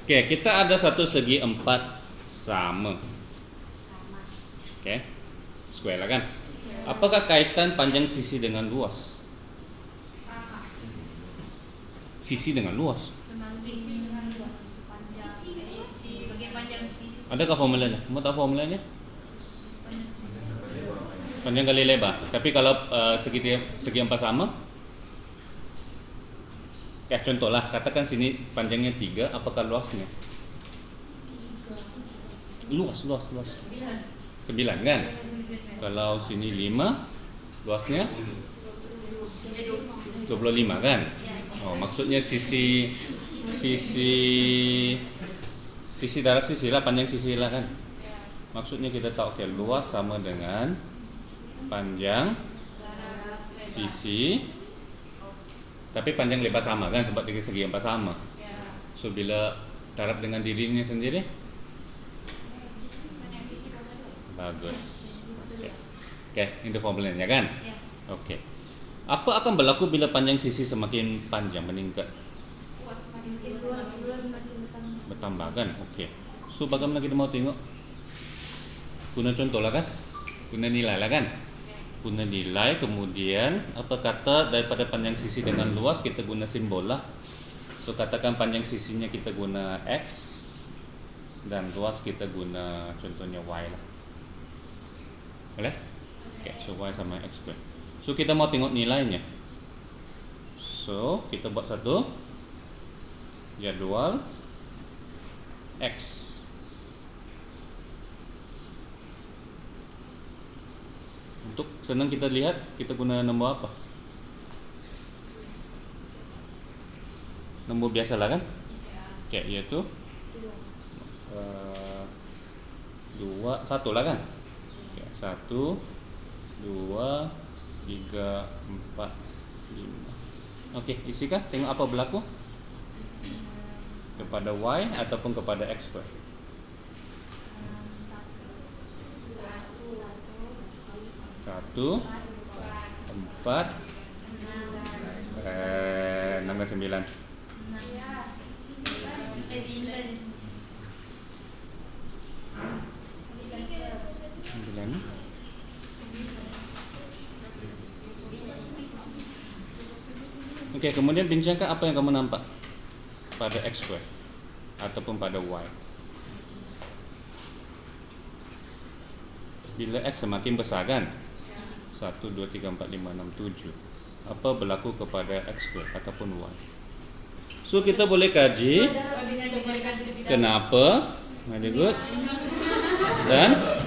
Oke, kita ada satu segi empat sama. Oke, square lah kan? Apakah kaitan panjang sisi dengan luas? Sisi dengan luas. Sisi dengan luas. Panjang sisi. Bagi panjang sisi. Adakah formulanya? Kamu tahu formulanya? Panjang kali lebar. Tapi kalau segi empat sama, ya contohlah, katakan sini panjangnya 3, apakah luasnya? 3. Luas. 9 kan? Kalau sini 5, luasnya 25 kan? Oh, maksudnya sisi darab sisi lah, panjang sisi lah kan? Maksudnya kita tahu oke, luas sama dengan panjang sisi, tapi panjang lebar sama kan, sebab dari segi empat sama. So bila darab dengan dirinya sendiri, bagus. Oke, itu formulanya kan? Oke. Apa akan berlaku bila panjang sisi semakin panjang, meningkat? Bertambah kan? Oke. So bagaimana kita mau tengok? Guna contoh lah kan? Guna nilai lah kan? Guna nilai, kemudian apa kata daripada panjang sisi dengan luas kita guna simbol lah. So katakan panjang sisinya kita guna X dan luas kita guna contohnya Y lah. Boleh? Oke, so Y sama X square. So kita mau tengok nilainya. So kita buat satu jadwal X. Untuk senang kita lihat, kita guna nombor apa? Nombor biasa lah kan? Oke, yaitu 2, 1 lah kan? Oke, 1, 2, 3, 4, 5. Oke, isikan, tengok apa berlaku kepada Y ataupun kepada X square. 1, 4, 6 dan 9. 9. Oke, kemudian bincangkan apa yang kamu nampak pada X square ataupun pada Y. Bila X semakin besar kan? 1, 2, 3, 4, 5, 6, 7. Apa berlaku kepada X square ataupun Y? So kita boleh kaji kenapa, very good, dan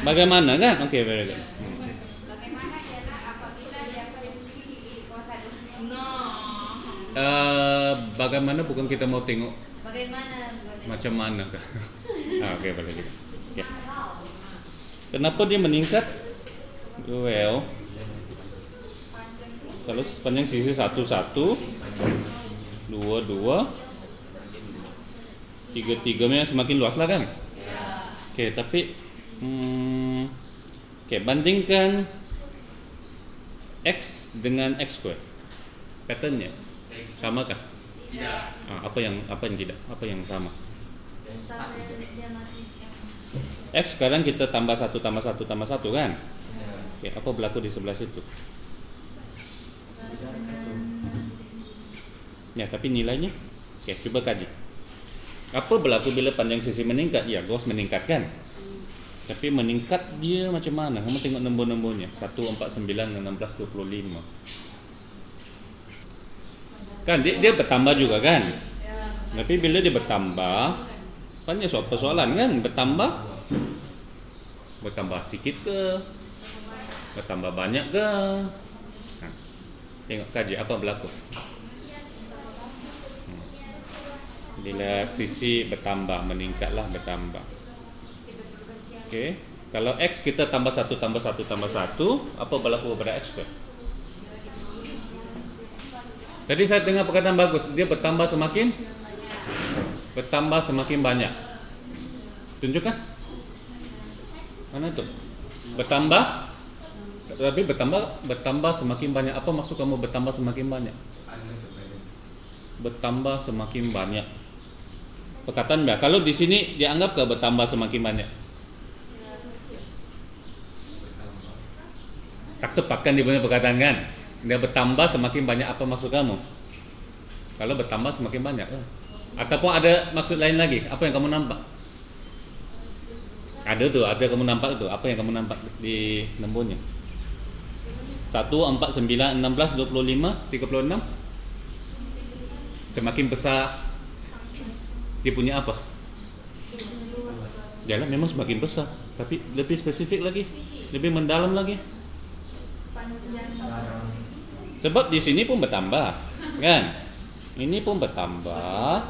bagaimana kan? Okay, very good. Bagaimana bukan kita mau tengok macam mana kan? Okay, boleh gitu. Okay. Kenapa dia meningkat? Well, kalau panjang sisi 1, 1, 2, 2, 3, 3 memang semakin luas lah kan? Okay, tapi bandingkan X dengan X square, patternnya sama kah? Apa yang tidak? Apa yang sama? X sekarang kita tambah 1 tambah 1 tambah 1 kan? Oke, apa berlaku di sebelah situ? Ya, tapi nilainya? Oke, coba kaji. Apa berlaku bila panjang sisi meningkat? Ya, luas meningkat kan? Tapi meningkat dia macam mana? Kamu tengok nombor-nombornya 1, 4, 9, 16, 25. Kan dia bertambah juga kan? Tapi bila dia bertambah, banyak persoalan kan? Bertambah sedikit ke? Bertambah banyak ke? Nah, tengok kaji apa berlaku. Bila sisi bertambah, meningkatlah bertambah. Okey, kalau X kita tambah 1 tambah 1 tambah 1, apa berlaku pada X square? Tadi saya dengar perkataan bagus, dia bertambah semakin banyak. Tunjukkan. Mana tu? Bertambah, tapi bertambah semakin banyak. Apa maksud kamu bertambah semakin banyak? Bertambah semakin banyak. Perkataan B. Kalau di sini dianggap ke bertambah semakin banyak? Tak tepat kan dia punya perkataan kan? Dia bertambah semakin banyak, apa maksud kamu? Kalau bertambah semakin banyak kan? Ataupun ada maksud lain lagi? Apa yang kamu nampak? Ada tuh, ada kamu nampak tuh. Apa yang kamu nampak di lemburnya? 1, 4, 9, 16, 25, 36. Semakin besar dia punya apa? Jalan memang semakin besar, tapi lebih spesifik lagi, lebih mendalam lagi. Sebab di sini pun bertambah, kan? Ini pun bertambah,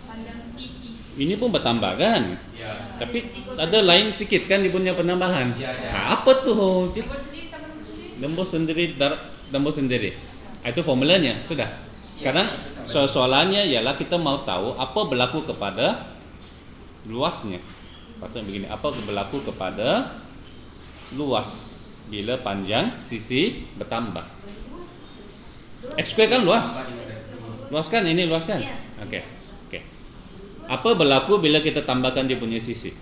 Panjang sisi. ini pun bertambah kan? Ya. Tapi ada lain sedikit kan dia punya penambahan. Ya, ya. Nah, apa tuh? Lembur sendiri tambah lembur sendiri. Lembur sendiri, lembur sendiri. Itu formulanya sudah. Sekarang soalannya ialah kita mau tahu apa berlaku kepada luasnya. Patutnya begini, apa berlaku kepada luas bila panjang sisi bertambah? X square kan luas. Luas kan, ini luas kan? Iya. Oke. Oke. Apa berlaku bila kita tambahkan dia punya sisi?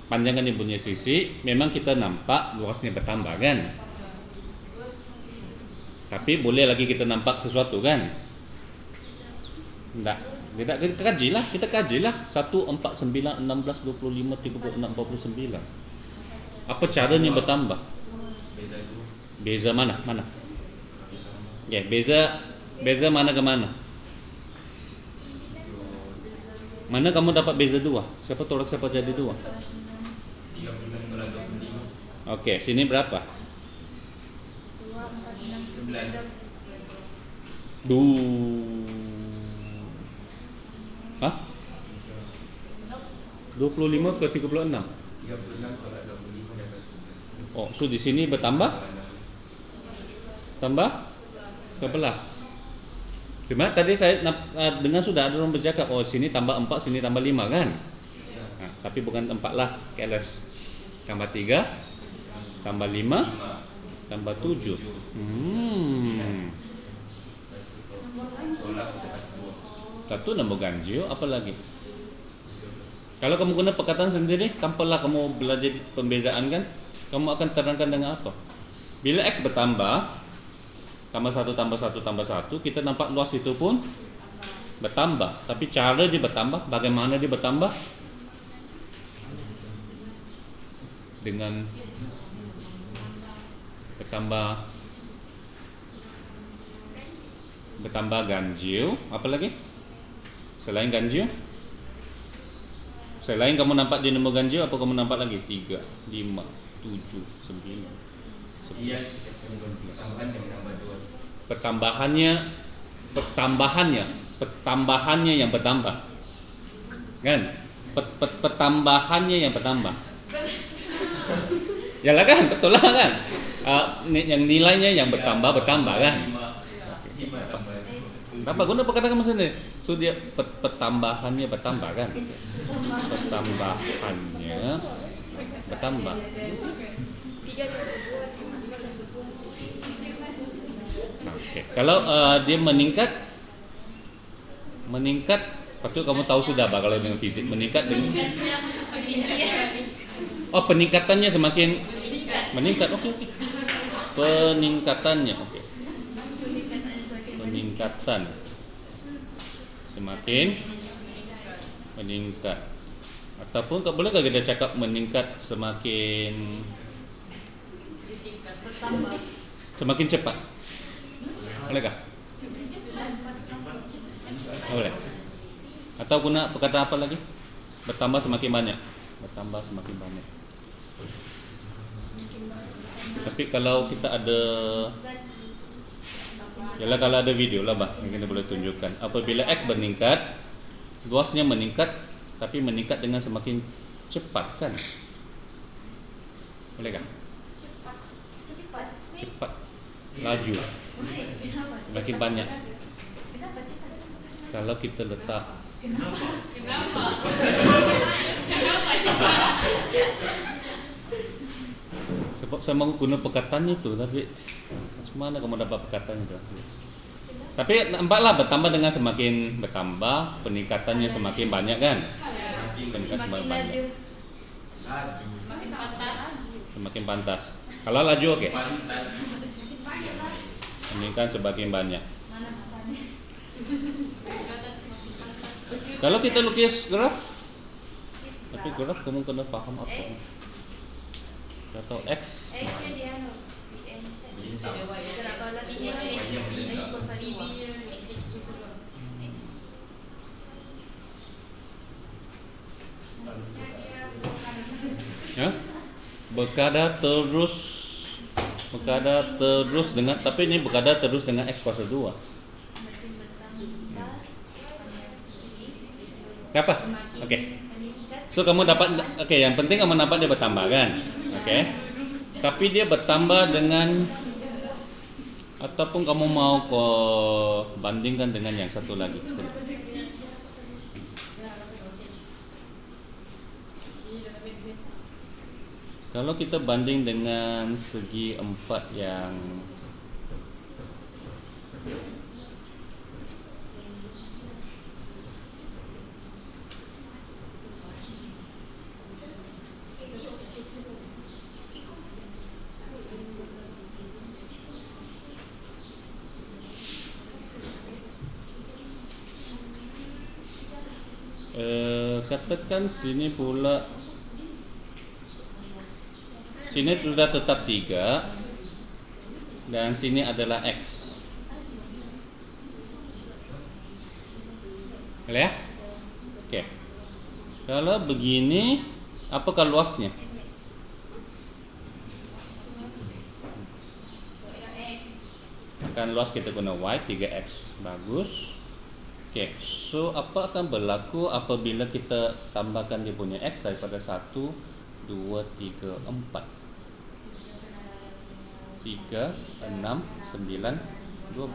Panjangkan dia punya sisi, memang kita nampak luasnya bertambah kan? Tapi boleh lagi kita nampak sesuatu kan? Tidak. Tidak, kita kajilah, kita kajilah 1, 4, 9, 16, 25, 36, 49. Apa caranya bertambah? Beza itu. Beza mana? Mana? Ya, beza mana ke mana? Mana kamu dapat beza 2? Siapa tolak siapa jadi 2? 36 kalau 25. Oke, sini berapa? 11. Hah? 25 ke 36. 36 kalau 25 dapat 11. Oh, so di sini bertambah? Tambah? 11. Cuma tadi saya dengar sudah ada orang bercakap, oh sini tambah 4, sini tambah 5 kan? Ya. Nah, tapi bukan 4 lah, careless. Tambah 3, tambah 5, tambah 7. Tolak dapat 2. Satu nombor ganjil, apa lagi? Kalau kamu guna perkataan sendiri, tanpalah kamu belajar pembezaan kan, kamu akan terangkan dengan apa? Bila X bertambah, tambah 1, tambah 1, tambah 1, kita nampak luas itu pun bertambah. Tapi cara dia bertambah, bagaimana dia bertambah? Dengan bertambah ganjil, apa lagi? Selain ganjil? Selain kamu nampak di nombor ganjil, apa kamu nampak lagi? 3, 5, 7, 9, 10. Iya, tambahan yang tambah 2. Pertambahannya yang bertambah. Kan? Pertambahannya yang bertambah. Yalah kan, betul lah kan? Yang nilainya yang bertambah kan? 5 tambah. Apa guna perkataan kamu sendiri? So dia pertambahannya bertambah kan? Pertambahannya bertambah. 3 campur 2, 5 campur 2. Oke. Kalau dia meningkat, patut kamu tahu sudah bah kalau dengan fisik meningkat dengan peningkatannya semakin meningkat. Oke. Peningkatannya, oke. Peningkatan semakin meningkat. Ataupun bolehkah kita cakap meningkat semakin Bertambah. semakin cepat? Bolehkah? Boleh. Atau guna perkataan apa lagi? Bertambah semakin banyak. Bertambah semakin banyak. Tapi kalau kita ada, yalah kalau ada video lah bah, yang kita boleh tunjukkan. Apabila X meningkat, luasnya meningkat, tapi meningkat dengan semakin cepat kan? Bolehkah? Cepat. Cepat, laju, semakin banyak. Kenapa cepat? Kalau kita letak sebab saya mau guna perkataan itu, tapi macam mana kamu dapat perkataan itu? Tapi nampaklah bertambah dengan semakin bertambah, peningkatannya semakin banyak kan? Peningkatan Semakin semakin laju, banyak. Laju. semakin pantas. Semakin pantas. Kalau laju oke. Pantas. Peningkatan semakin banyak. Mana masanya? Semakin pantas. Kalau kita lukis graf, tapi graf kamu kena faham apa? X. Atau X. X-nya dia anu, BN. Bintang. Kalau lakinya X, Y-nya meningkat. X kuasa 2. Ya? Berkadar terus dengan, tapi ini berkadar terus dengan X kuasa 2. Semakin bertambah, Apa? Oke. So kamu dapat, oke, yang penting kamu dapat dia bertambah kan? Oke. Tapi dia bertambah dengan, ataupun kamu mau bandingkan dengan yang satu lagi. Kalau kita banding dengan segi 4 yang katakan sini pula, sini sudah tetap 3 dan sini adalah X. Ya? Oke. Kalau begini, apakah luasnya? Kan luas kita guna Y, 3X. Bagus. Oke, so apa akan berlaku apabila kita tambahkan dia punya X daripada 1, 2, 3, 4 3, 6, 9, 12.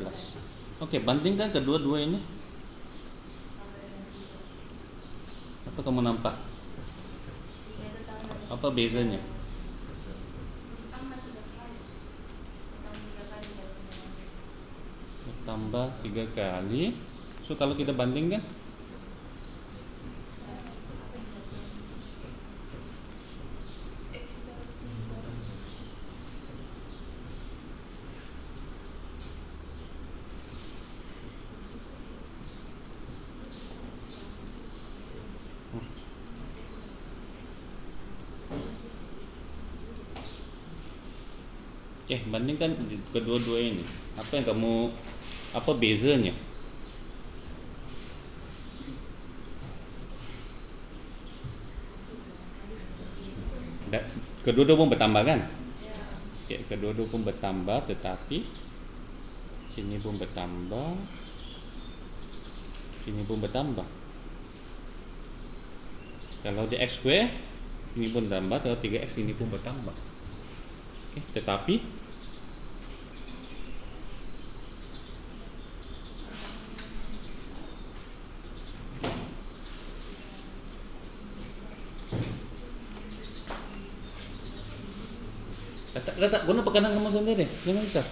Oke, bandingkan kedua-dua ini. Apa kamu nampak? Apa bezanya? Tambah 3 kali. So kalau kita bandingkan, bandingkan kedua-dua ini. Apa yang kamu, apa bezanya? Kedua-dua pun bertambah kan? Ya, kedua-dua pun bertambah, tetapi sini pun bertambah, sini pun bertambah. Kalau di X square, ini pun bertambah, kalau 3X ini pun bertambah. Oke, tetapi letak guna pekanan kamu sendiri, jangan bisa.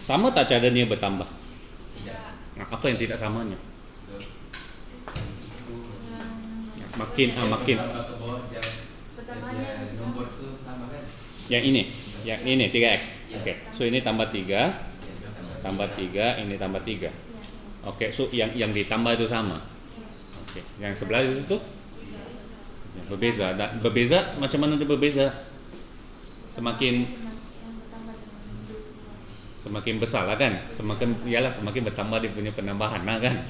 Sama tak cara dia bertambah? Tidak. Nah, apa yang tidak samanya? So, itu Makin ke bawah dan Pertambahannya dan harus nombor tu sama kan? yang ini 3X. Ya. Oke, so ini tambah 3, Ya, tambah 3, ini tambah 3. Oke, so yang ditambah itu sama. Oke, yang sebelah itu ya, berbeza. Berbeza macam mana dia berbeza? Semakin besar lah kan, semakin bertambah dia punya penambahan lah kan.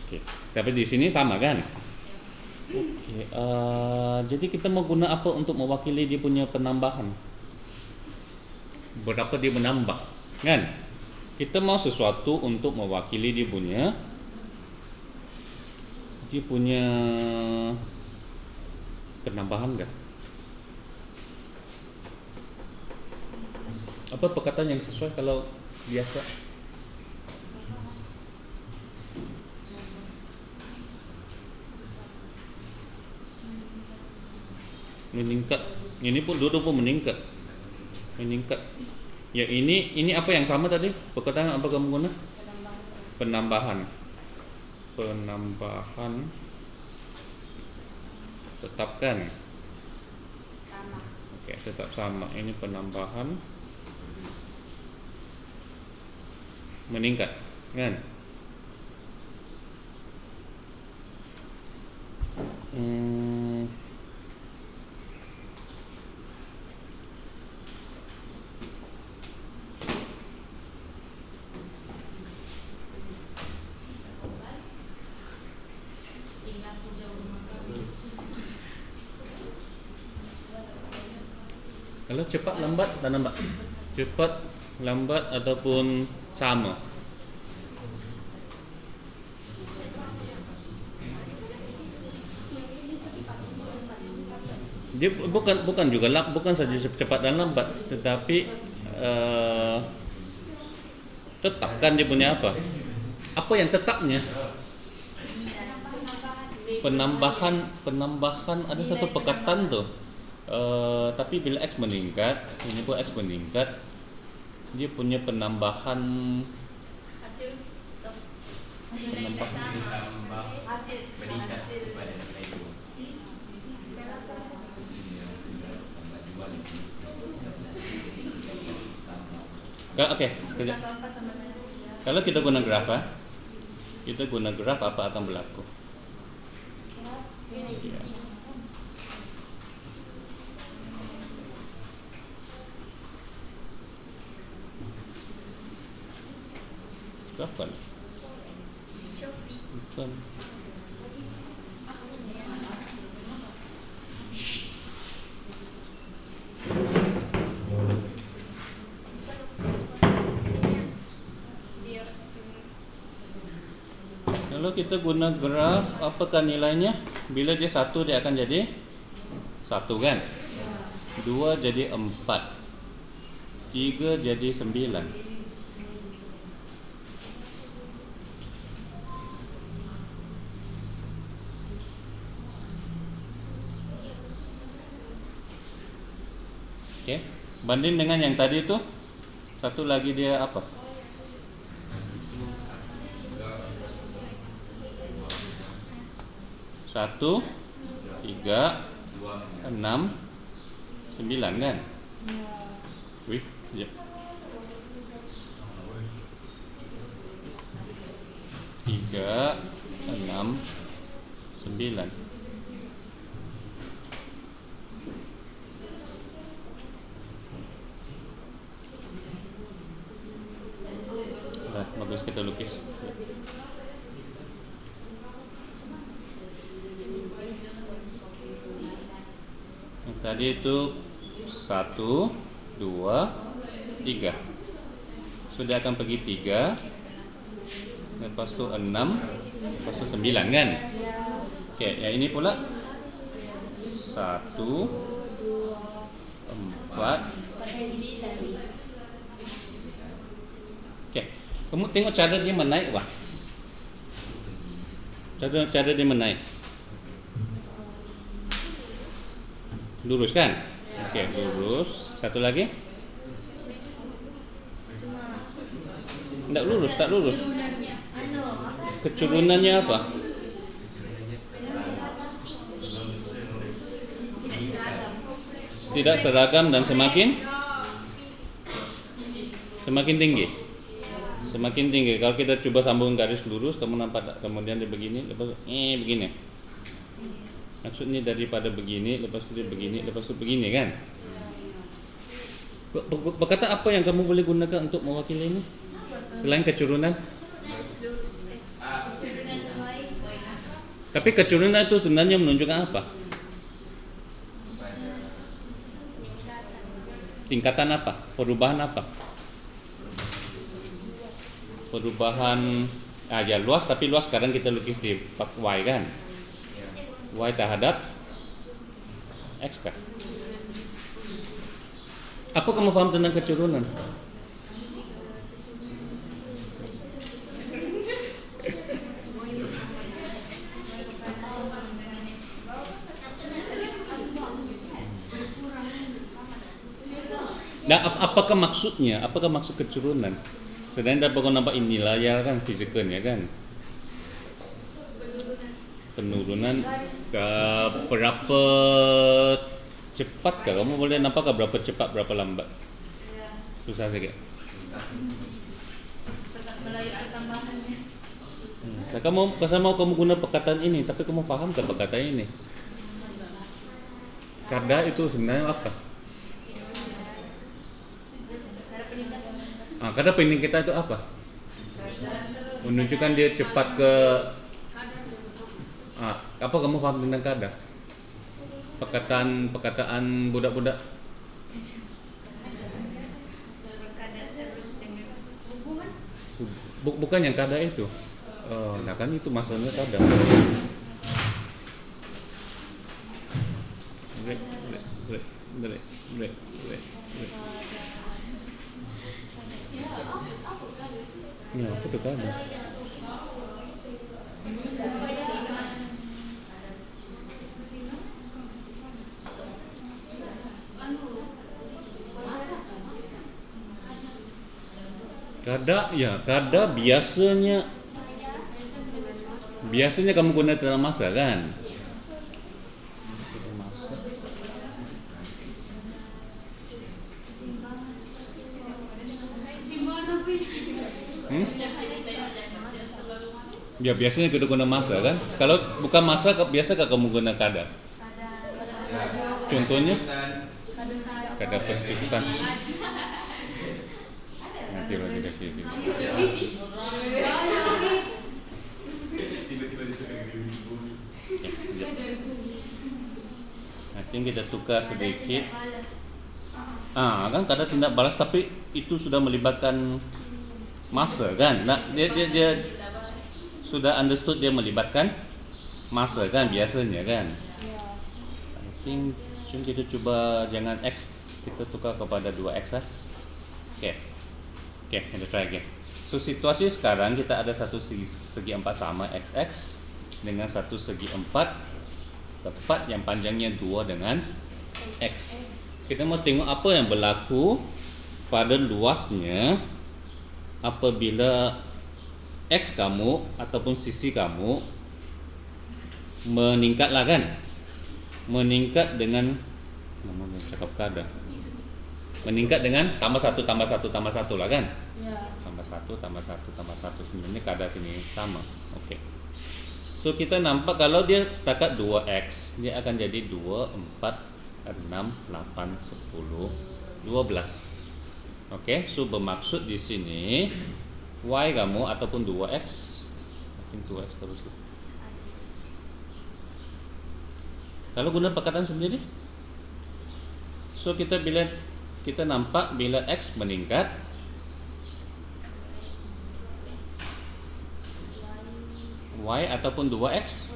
Oke, tapi di sini sama kan. Oke, jadi kita mau guna apa untuk mewakili dia punya penambahan? Berapa dia menambah kan? Kita mau sesuatu untuk mewakili dia punya penambahan kan? Apa perkataan yang sesuai kalau biasa? Meningkat. Ini pun dua pun meningkat. Ya ini apa yang sama tadi? Perkataan apa kamu guna? Penambahan. Penambahan. Tetapkan. Sama. Oke, tetap sama. Ini penambahan meningkat, kan? Kalau cepat lambat tak nampak. Cepat lambat ataupun sama. Dia bukan juga bukan saja cepat dan lambat, tetapi tetapkan dia punya apa? Apa yang tetapnya? Penambahan ada satu perkataan tuh. Tapi bila X meningkat, ini pun X meningkat, dia punya penambahan Hasil penambahan Tambah hasil meningkat hasil. kepada nilai 2. 11 tambah 2 lagi 13 tambah Oke, sekejap. Tambah 4 sama dengan 3. Kalau kita guna graf, kita guna graf apa akan berlaku? Ya. Graf kan? Bukan. Kalau kita guna graf, apakah nilainya? Bila dia 1 dia akan jadi 1 kan? 2 jadi 4. 3 jadi 9. Oke, banding dengan yang tadi itu, satu lagi dia apa? 1, 3, 6, 9 kan? Wih, ya. 3, 6, 9. Nah, bagus kita lukis. Yang tadi itu 1, 2, 3. Sudah akan pergi 3. Lepas tu 6. Lepas tu 9 kan? Okey, yang ini pula 1, 4. Okey. Kamu tengok cara dia menaik wah. Cara dia menaik. Lurus kan? Okey, lurus. Satu lagi? Tak lurus, tak lurus. Kecurunannya apa? Tidak seragam dan semakin tinggi. Semakin tinggi. Kalau kita coba sambung garis lurus, kamu nampak tak? Kemudian dia begini, lepas begini. Maksudnya daripada begini, lepas tu dia begini, lepas tu begini kan? Perkataan apa yang kamu boleh gunakan untuk mewakili ini? Selain kecurunan? Keturunan Y. Tapi kecurunan itu sebenarnya menunjukkan apa? Tingkatan apa? Perubahan apa? Perubahan ya luas, tapi luas sekarang kita lukis di Y kan? Y terhadap X kan? Apa kamu faham tentang kecurunan? Dan apakah maksudnya? Apakah maksud keturunan? Sedangkan dapat kau nampak inilah ya kan fizikalnya kan. Penurunan ke berapa cepat kah? Kamu boleh nampak berapa cepat berapa lambat? Ya. Susah sikit. Melayar tambahannya. Saya mau kamu guna perkataan ini, tapi kamu faham ke perkataan ini? Kada itu sebenarnya apa? Kada pening kita itu apa? Menunjukkan dia cepat ke apa kamu paham tentang kada? Perkataan budak-budak. Berkada terus dengan hubungan. Bukan yang kada itu. Nah kan itu masalahnya kada. Break. Ya, apa tuh kada? Kada biasanya kamu guna dalam masa kan? Ya biasanya kita guna masa kan? Kalau bukan masa biasa kamu guna kada? Contohnya? Kada pencukupan. Nanti lagi lagi. Nanti kita tukar sedikit. Kan kada tindak balas tapi itu sudah melibatkan masa kan? Nah, dia sudah understood dia melibatkan masa kan biasanya kan? I think kita coba jangan X, kita tukar kepada 2X lah. Oke, kita try again. So situasi sekarang kita ada satu segi 4 sama XX dengan satu segi 4 tepat yang panjangnya 2 dengan X. Kita mau tengok apa yang berlaku pada luasnya apabila X kamu ataupun sisi kamu meningkatlah kan? Meningkat dengan cakap kada. Meningkat dengan tambah 1 lah kan? Ya. Tambah 1 sebenarnya kada sini sama. Oke. So kita nampak kalau dia setakat 2X, dia akan jadi 2, 4, 6, 8, 10, 12. Oke, so bermaksud di sini Y kamu ataupun 2X, mungkin 2X terus. Kalau guna perkataan sendiri, so kita nampak bila X meningkat, Y ataupun 2X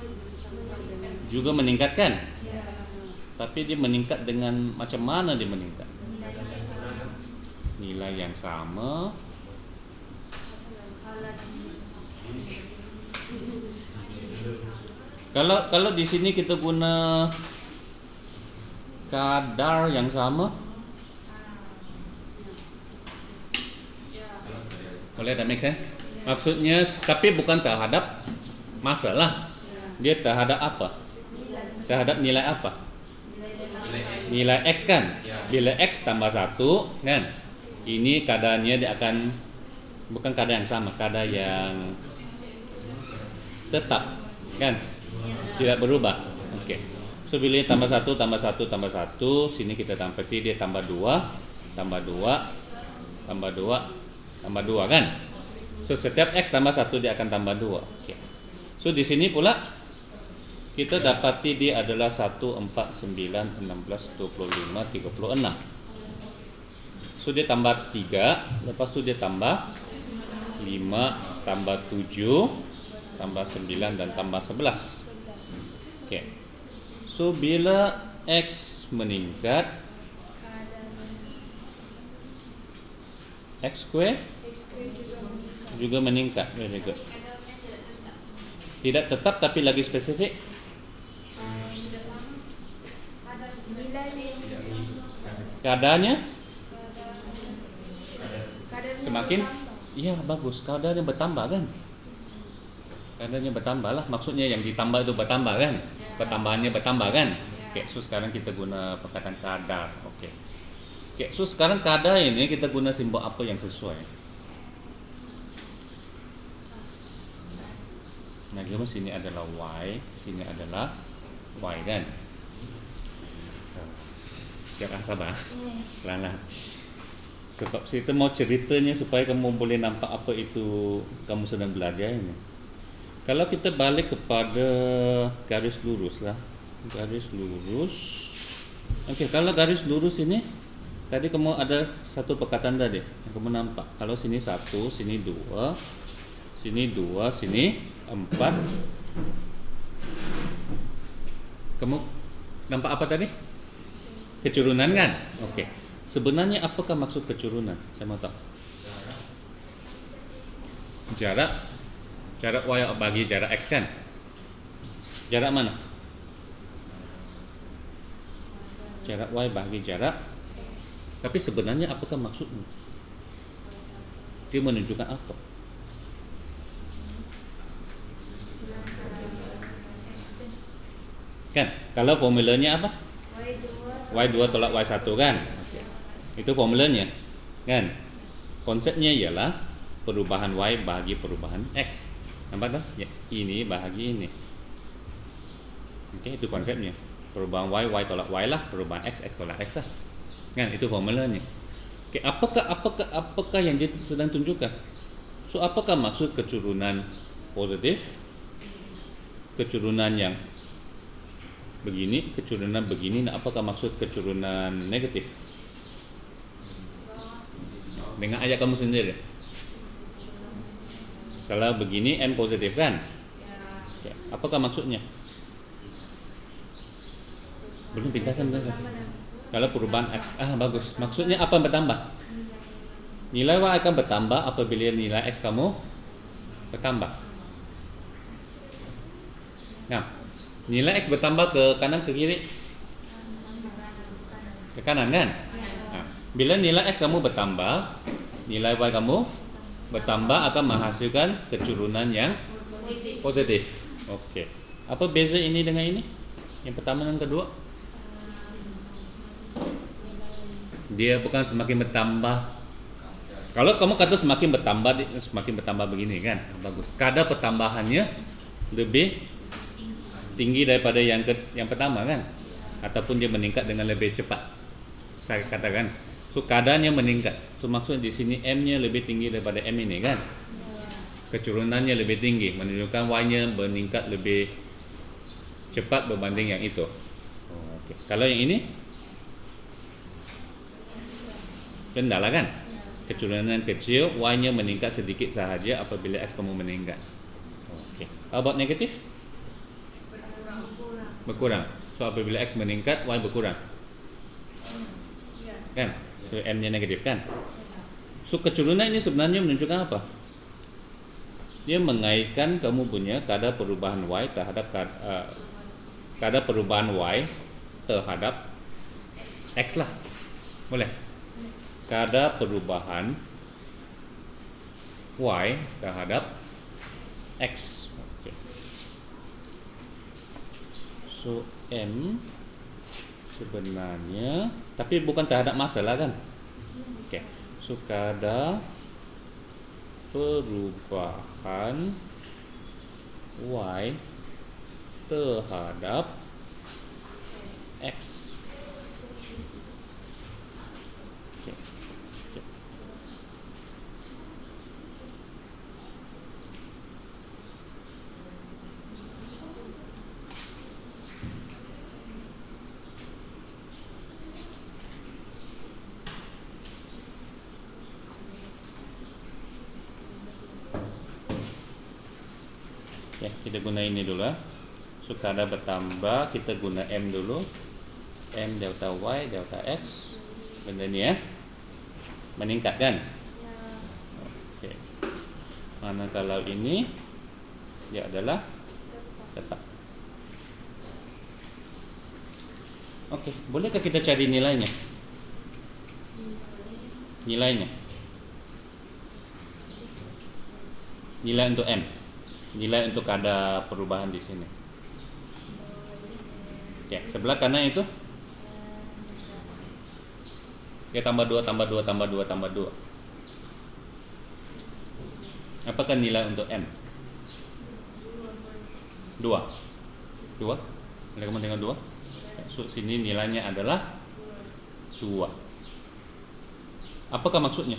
juga meningkatkan. Tapi dia meningkat dengan macam mana dia meningkat? Nilai yang sama. Kalau di sini kita guna kadar yang sama, boleh that make sense? Maksudnya, tapi bukan terhadap masalah. Dia terhadap apa? Terhadap nilai apa? Nilai X kan? Bila X tambah 1 kan? Ini kadarnya dia akan bukan kadar yang sama, kadar yang tetap kan? Tidak berubah. Oke. So bila tambah 1 tambah 1 tambah 1, sini kita dapati dia tambah 2 tambah 2 tambah 2 tambah 2 kan? So setiap X tambah 1 dia akan tambah 2. Oke. So di sini pula kita dapati dia adalah 1, 4, 9, 16, 25, 36. So dia tambah 3, lepas tu dia tambah 5, tambah 7, tambah 9 dan tambah 11. Oke. So bila X meningkat, X square juga meningkat. Very good. Tidak tetap tapi lagi spesifik. Kadarnya semakin, iya bagus, kadarnya bertambah kan? Kadarnya bertambah lah, maksudnya yang ditambah itu bertambah kan? Pertambahannya bertambah kan? Oke, so sekarang kita guna perkataan kadar. Oke. Oke, so sekarang kadar ini kita guna simbol apa yang sesuai? Nah, jadi sini adalah Y, sini adalah Y kan? Siap sabar, pelan-pelan. Sebab kita mau ceritanya supaya kamu boleh nampak apa itu kamu sedang belajar ini. Kalau kita balik kepada garis lurus lah, garis lurus. Okey, kalau garis lurus ini, tadi kamu ada satu perkataan tadi yang kamu nampak. Kalau sini 1, sini 2, sini 2, sini 4. Kamu nampak apa tadi? Kecurunan kan? Okey. Sebenarnya apakah maksud kecurunan? Saya mau tahu. Jarak Y bagi jarak X kan? Jarak mana? Jarak Y bagi jarak. Tapi sebenarnya apakah maksudnya? Dia menunjukkan apa? Kan? Kalau formulanya apa? Y2 tolak Y1 kan? Okay. Itu formulanya kan? Konsepnya ialah perubahan Y bagi perubahan X. Nampak tak? Ya, ini bahagi ini. Okey, itu konsepnya. Perubahan Y tolak Y lah, perubahan X tolak X lah. Kan? Itu formulanya. Okey, apakah yang dia sedang tunjukkan? So, apakah maksud kecurunan positif? Kecurunan yang begini, kecurunan begini. Nah, apakah maksud kecurunan negatif? Dengan ayat kamu sendiri. Kalau begini M positif kan? Ya. Apakah maksudnya? Belum pintasan. Kalau perubahan X, bagus. Maksudnya apa yang bertambah? Nilai Y akan bertambah apabila nilai X kamu bertambah. Nah, nilai X bertambah ke kanan ke kiri? Ke kanan kan? Nah, bila nilai X kamu bertambah, nilai Y kamu bertambah akan menghasilkan kecurunan yang positif. Okey. Apa beza ini dengan ini? Yang pertama dan kedua? Dia bukan semakin bertambah. Kalau kamu kata semakin bertambah begini kan? Bagus. Kadar pertambahannya lebih tinggi daripada yang pertama kan? Ataupun dia meningkat dengan lebih cepat. Saya katakan. So kadarnya meningkat. So maksudnya di sini M-nya lebih tinggi daripada M ini kan? Kecurunannya lebih tinggi, menunjukkan Y-nya meningkat lebih cepat berbanding yang itu. Okay. Kalau yang ini rendah lah kan? Kecurunan kecil, Y-nya meningkat sedikit sahaja apabila X kamu meningkat. Okay. How about negatif? Berkurang. So apabila X meningkat, Y berkurang. Kan? So M-nya negatif kan? So kecurunan ini sebenarnya menunjukkan apa? Dia mengaitkan kamu punya kadar perubahan Y terhadap kadar perubahan Y terhadap X lah. Boleh? Kadar perubahan Y terhadap X. Okay. So M sebenarnya, tapi bukan terhadap masa lah kan? Okey. So kadar perubahan Y terhadap X. Okay. Okay. Ya, kita guna ini dulu lah. So kadar bertambah, kita guna M dulu. M delta Y delta X. Benda ni ya. Meningkat kan? Okey. Mana kalau ini dia adalah tetap. Okey, bolehkah kita cari nilainya? Nilainya. Nilai untuk M. Nilai untuk ada perubahan di sini. Oke, sebelah kanan itu ya tambah 2 tambah 2 tambah 2 tambah 2. Apakah nilai untuk M? 2. 2. Boleh kamu tengok 2? So, sini nilainya adalah 2. Apakah maksudnya?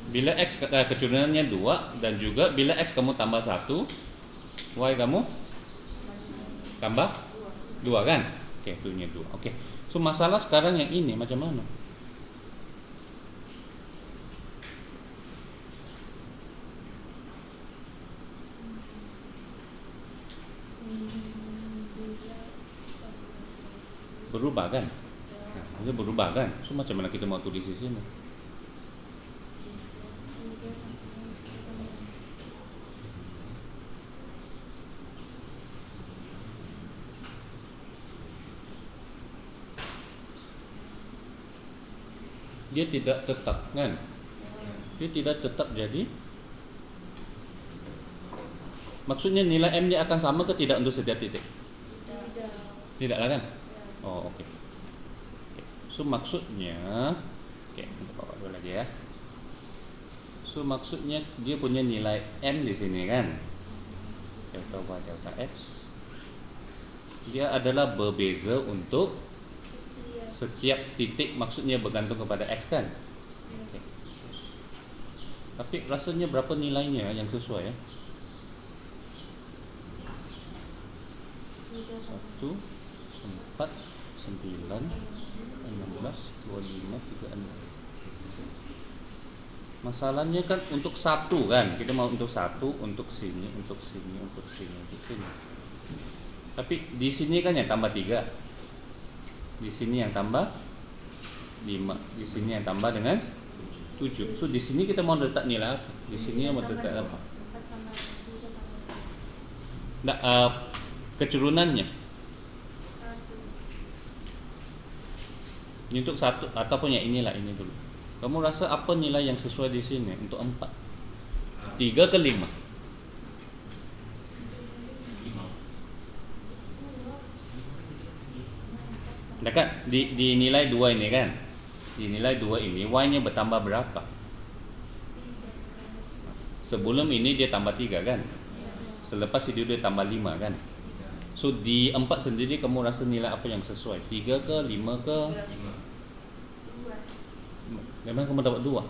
Bila X keturunannya 2 dan juga bila X kamu tambah 1, Y kamu tambah 2 kan? Oke, itunya 2. Oke. So masalah sekarang yang ini macam mana? Berubah kan? Nah, berubah kan? So macam mana kita mau tulis di sini? Dia tidak tetap kan? Dia tidak tetap jadi. Maksudnya nilai M dia akan sama ke tidak untuk setiap titik? Tidak lah kan? Oh oke. So maksudnya, oke kita bawa dulu lagi ya. So maksudnya dia punya nilai M di sini kan? Delta Y delta X. Dia adalah berbeza untuk setiap titik, maksudnya bergantung kepada X kan? Okay. Tapi rasanya berapa nilainya yang sesuai ya? 1, 4, 9, 16, 25, 36. Masalahnya kan untuk 1 kan? Kita mau untuk 1, untuk sini, untuk sini, untuk sini, untuk sini. Tapi di sini kan yang tambah 3. Di sini yang tambah 5, di sini yang tambah dengan 7. So di sini kita mau letak nilai apa? Di sini mau letak apa? Nah, keturunannya. Ini untuk 1 ataupun yang inilah ini dulu. Kamu rasa apa nilai yang sesuai di sini untuk 4? 3 ke 5? Dekat di nilai 2 ini kan? Di nilai 2 ini Y-nya bertambah berapa? Sebelum ini dia tambah 3 kan? Selepas itu dia tambah 5 kan? So di 4 sendiri kamu rasa nilai apa yang sesuai? 3 ke 5 ke? 5. Memang kamu dapat 2.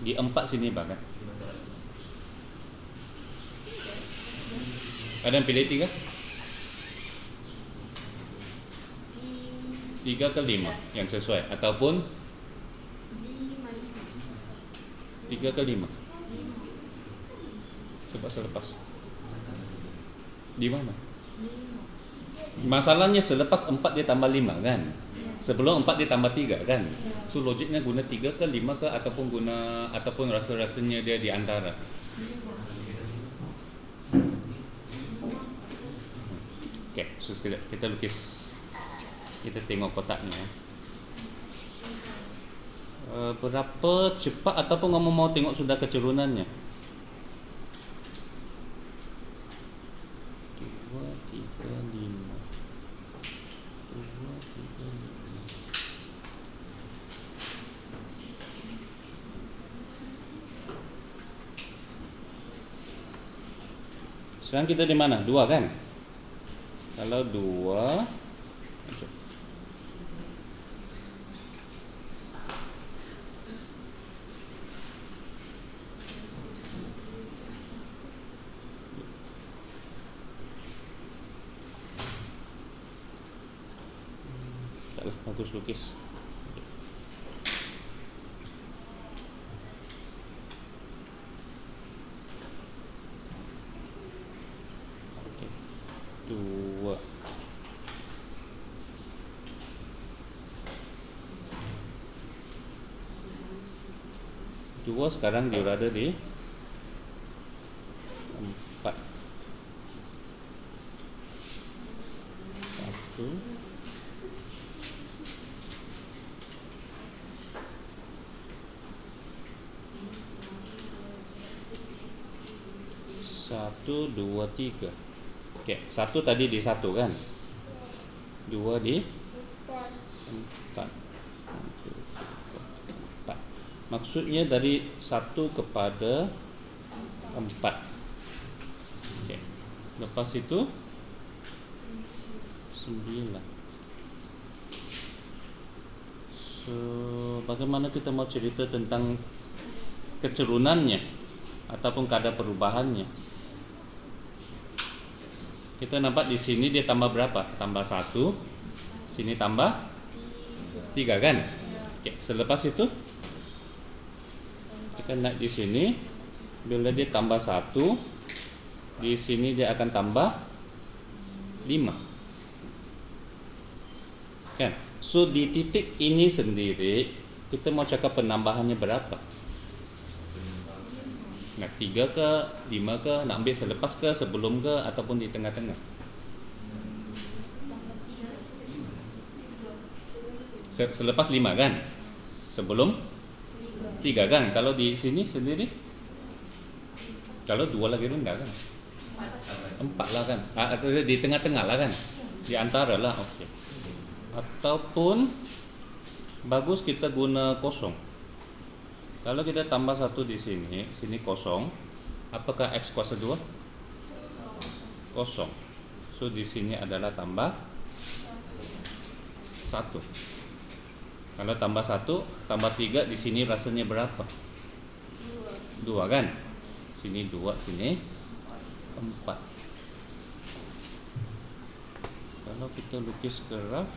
Di 4 sini bahkan. Ada yang pilih 3? 3 ke 5 yang sesuai ataupun 3 ke 5. Coba selepas. Di mana? Masalahnya selepas 4 dia tambah 5 kan? Sebelum 4 dia tambah 3 kan? So logiknya guna 3 ke 5 ke ataupun rasa-rasanya dia di antara. Oke, so kita lukis. Kita tengok kotaknya. Berapa cepat ataupun kamu mau tengok sudah keturunannya? 2, 3, 5. 2, 3, 5. Sekarang kita di mana? 2 kan? Kalau 2 bagus lukis. Oke. 2 sekarang dia berada di 4. 1 1, 2, 3. Oke, 1 tadi di 1 kan? 2 di 4. 4. Maksudnya dari 1 kepada 4. Oke. Lepas itu 9. So, bagaimana kita mau cerita tentang kecerunannya ataupun kadar perubahannya? Kita nampak di sini dia tambah berapa? Tambah 1. Sini tambah 3 kan? Oke, selepas itu kita naik di sini. Bila dia tambah 1, di sini dia akan tambah 5. Kan? So di titik ini sendiri kita mau cakap penambahannya berapa? Nak 3 ke, 5 ke, nak ambil selepas ke, sebelum ke, ataupun di tengah-tengah? Selepas 5 kan? Sebelum 3 kan? Kalau di sini sendiri? Kalau 2 lagi rendah kan? 4 lah kan? Atau di tengah-tengah lah kan? Di antara lah, oke. Ataupun bagus kita guna kosong. Kalau kita tambah 1 di sini, sini kosong, apakah X kuasa 2? Kosong. So di sini adalah tambah 1. Kalau tambah 1, tambah 3 di sini rasanya berapa? 2 kan? Sini 2, sini 4. Kalau kita lukis graf,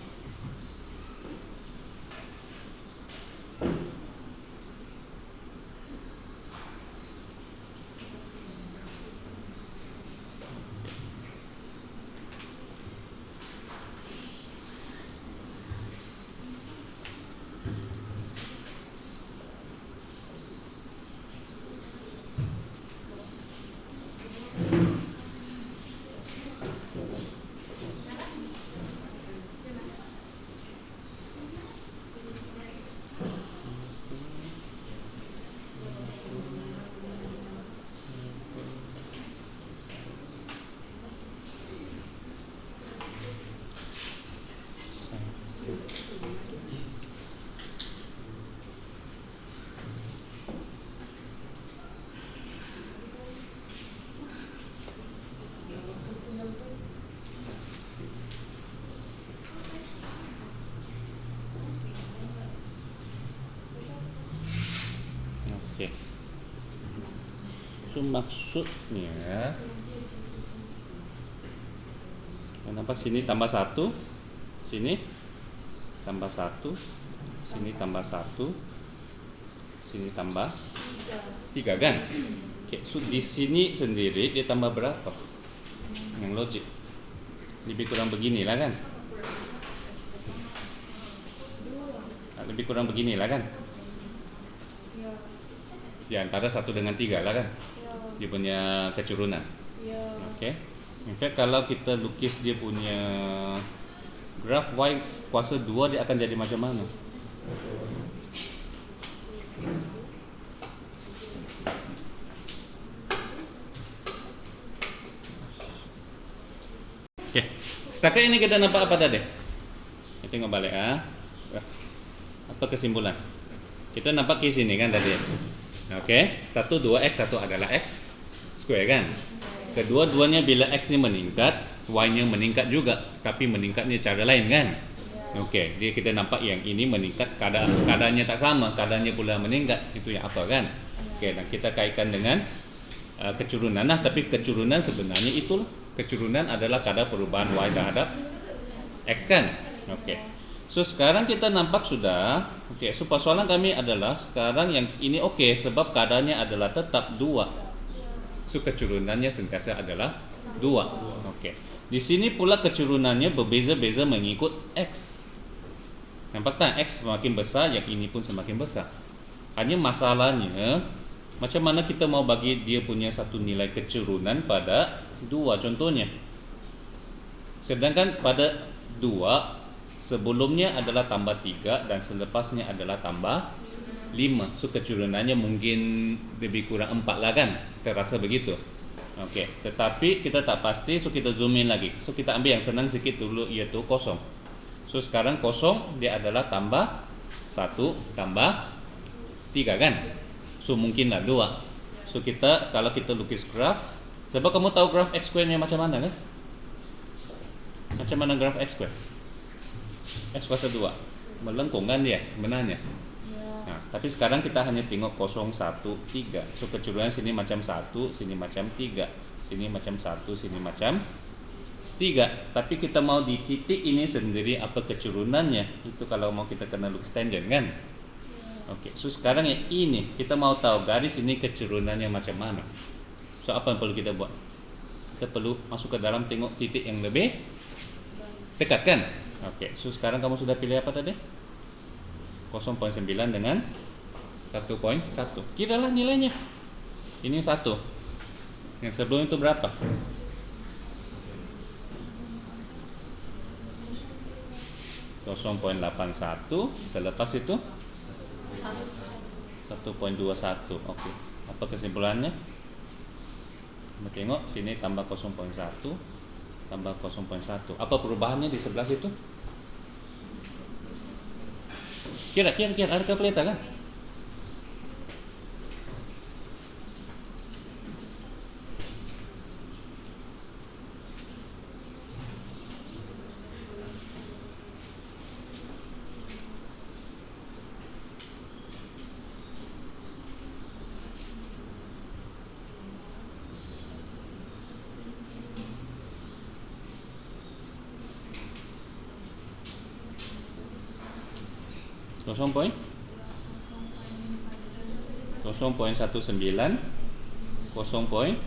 oke. So maksudnya, nampak sini tambah 1, sini tambah 1, sini tambah 1, sini tambah 3 kan? Oke, so di sini sendiri dia tambah berapa? Yang logik lebih kurang beginilah kan? Lebih kurang beginilah kan? Di antara 1 dengan 3 lah kan? Dia punya kecurunan. Oke. In fact kalau kita lukis dia punya graf Y kuasa 2, dia akan jadi macam mana? Oke. Setakat ini kita nampak apa tadi? Kita tengok balik apa kesimpulan? Kita nampak ke sini kan tadi. Oke, 1 2x, 1 adalah x square kan? Kedua-duanya bila x ni meningkat, y-nya meningkat juga, tapi meningkatnya cara lain kan? Oke, dia kita nampak yang ini meningkat, keadaannya tak sama, keadaannya pula meningkat. Itu yang apa kan? Oke, dan kita kaitkan dengan kecurunan. Nah, tapi kecurunan sebenarnya itulah. Kecurunan adalah kadar perubahan y terhadap x kan? Oke. So sekarang kita nampak sudah. Oke, so persoalan kami adalah sekarang yang ini oke, sebab kadarnya adalah tetap 2. So kecurunannya sentiasa adalah 2. Oke. Di sini pula kecurunannya berbeza-beza mengikut x. Nampak tak? X semakin besar, yang ini pun semakin besar. Hanya masalahnya macam mana kita mau bagi dia punya satu nilai kecurunan pada 2 contohnya. Sedangkan pada 2 sebelumnya adalah tambah 3 dan selepasnya adalah tambah 5. So kecurunannya mungkin lebih kurang 4 lah kan? Terasa begitu. Oke, tetapi kita tak pasti, so kita zoom in lagi. So kita ambil yang senang sedikit dulu, yaitu kosong. So sekarang kosong dia adalah tambah 1 tambah 3 kan? So mungkinlah 2. So kita kalau kita lukis graf, sebab kamu tahu graf x square nya macam mana kan? Macam mana graf x square? X kuasa 2 melengkung kan dia sebenarnya. Nah, tapi sekarang kita hanya tengok 0, 1, 3. So kecurangan sini macam 1, sini macam 3, sini macam 1, sini macam 3. Tapi kita mau di titik ini sendiri apa kecurunannya. Itu kalau mau kita kena lukis tangent kan. Oke, so sekarang yang ini kita mau tahu garis ini kecurunannya macam mana. So apa yang perlu kita buat? Kita perlu masuk ke dalam tengok titik yang lebih dekat kan. Oke, so sekarang kamu sudah pilih apa tadi? 0,9 dengan 1,1. Kiralah nilainya. Ini 1. Yang sebelum itu berapa? 0,81. Selepas itu 1,21. Oke. Apa kesimpulannya? Kita tengok sini tambah 0,1 tambah 0,1. Apa perubahannya di sebelah situ? Kira ada kalkulator kan? Kosong poin 0,19 0,21.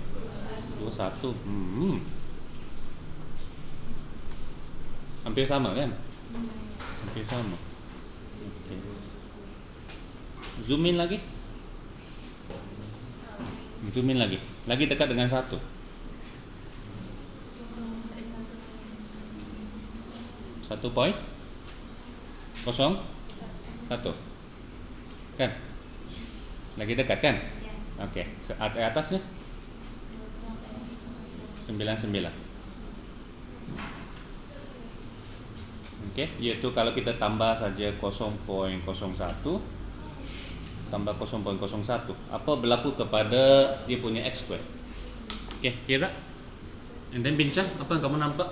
Hampir sama kan? Hampir sama. Okay. Zoom in lagi. Zoom in lagi. Lagi dekat dengan 1. 1,01 kan? Lagi dekat kan? Oke, atasnya 99. Oke, yaitu kalau kita tambah saja 0,01 tambah 0,01, apa berlaku kepada dia punya x square? Oke, kira. And then bincang, apa yang kamu nampak?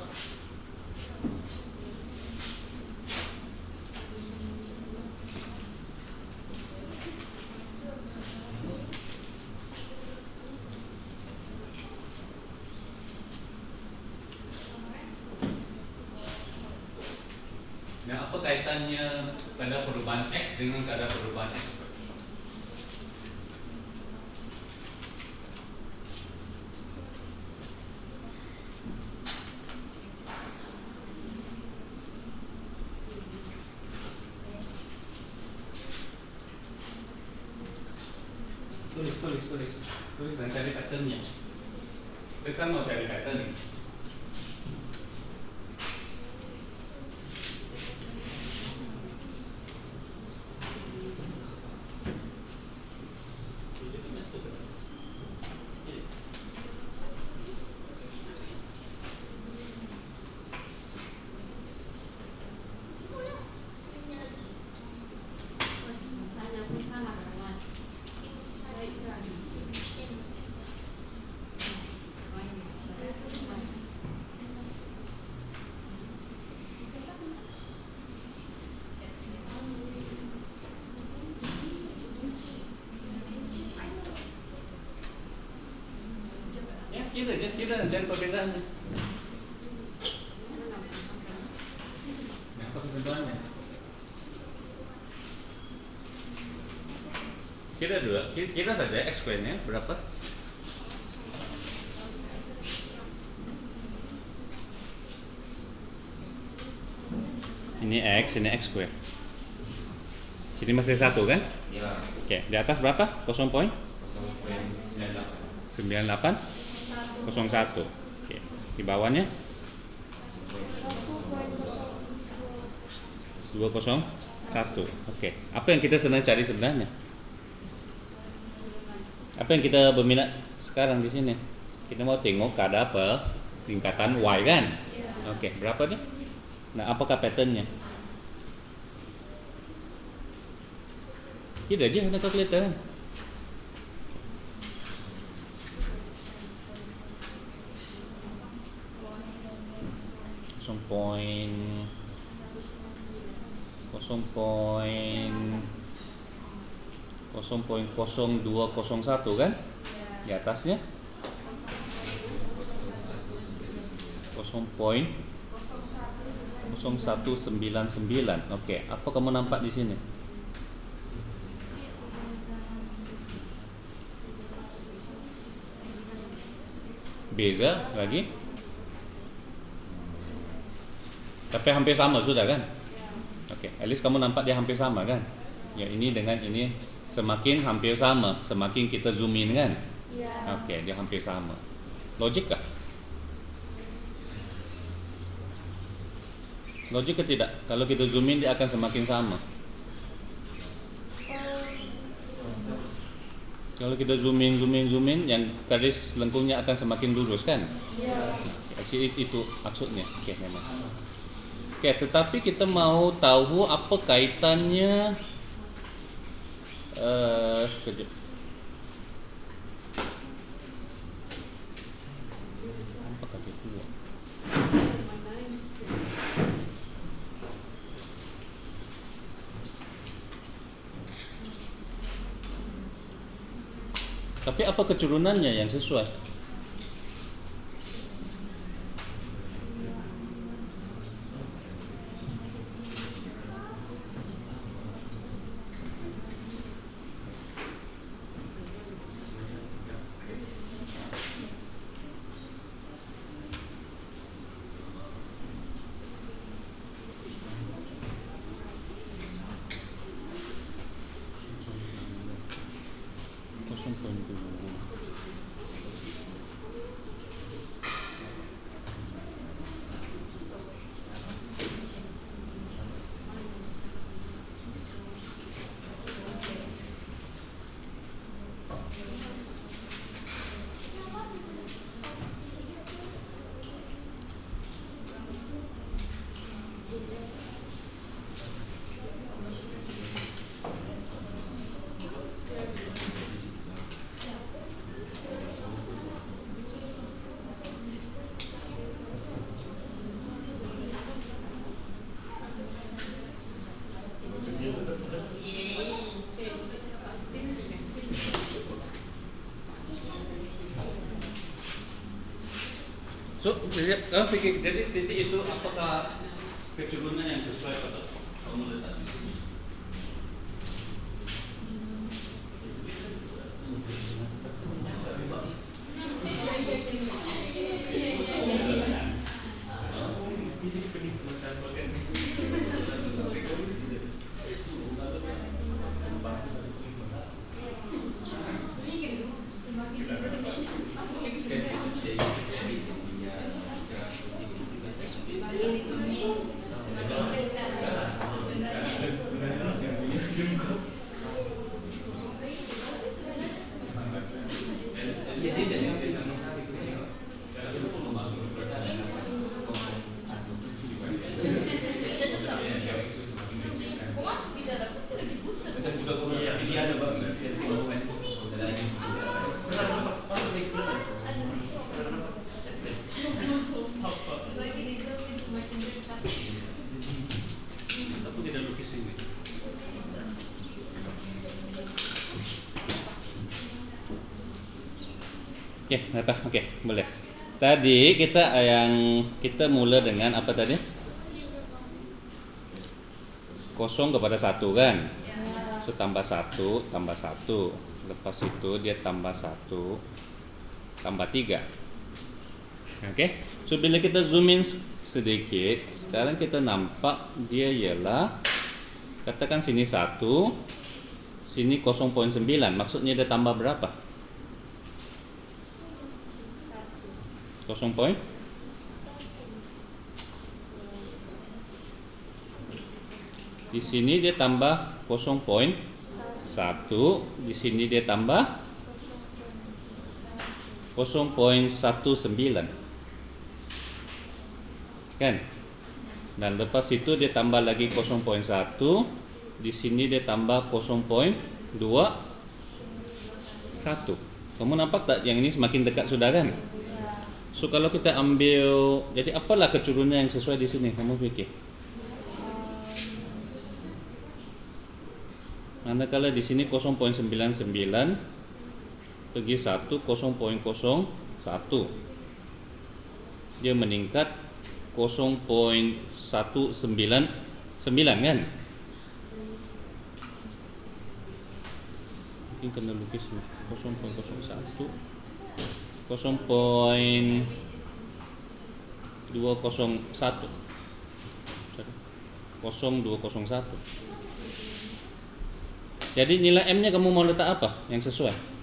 Nah, apa kaitannya pada perubahan x dengan kadar perubahan x? Tulis dan cari patternnya. Kita kan mau cari pattern nih. Kira dan cari perbedaannya. Apa ketentuannya? Kira saja x square-nya berapa? Ini x, ini x square. Sini masih 1 kan? Ya. Oke, di atas berapa? 0,98 01. Oke. Di bawahnya 201. Oke. Apa yang kita senang cari sebenarnya? Apa yang kita berminat sekarang di sini? Kita mau tengok kadar peningkatan Y kan? Oke, berapa nih? Nah, apakah patternnya? Tidak aja ada kalkulator kan? Kosong poin 0201 kan? Di atasnya 0.0199. Oke, apa kamu nampak di sini? Beza lagi? Tapi hampir sama sudah kan? Oke, at least kamu nampak dia hampir sama kan? Ya, ini dengan ini semakin hampir sama, semakin kita zoom in kan? Oke, dia hampir sama. Logik kah? Logik ke tidak? Kalau kita zoom in dia akan semakin sama. Kalau kita zoom in, yang garis lengkungnya akan semakin lurus kan? Actually, itu maksudnya. Oke, memang. Oke, tetapi kita mau tahu apa kaitannya. Sekejap. Apa kata itu? Tapi apa keturunannya yang sesuai? So, pikir jadi titik itu apakah keturunan yang sesuai atau kamu letak di sini? Oke, boleh. Tadi kita mula dengan apa tadi? 0 kepada 1 kan? So tambah 1, tambah 1. Lepas itu dia tambah 1, tambah 3. Oke. So bila kita zoom in sedikit, sekarang kita nampak dia ialah, katakan sini 1, sini 0.9. Maksudnya dia tambah berapa? 0 point? Di sini dia tambah 0.1, di sini dia tambah 0.19. Kan? Dan lepas itu dia tambah lagi 0.1. Di sini dia tambah 0.21. Kamu nampak tak yang ini semakin dekat sudah kan? So kalau kita ambil, jadi apalah keturunan yang sesuai di sini? Kamu fikir. Manakala di sini 0.99 pergi 1 0.01. Dia meningkat 0.199 kan? Mungkin kena lukis 0.01 0.201 0201. Jadi nilai M nya kamu mau letak apa yang sesuai?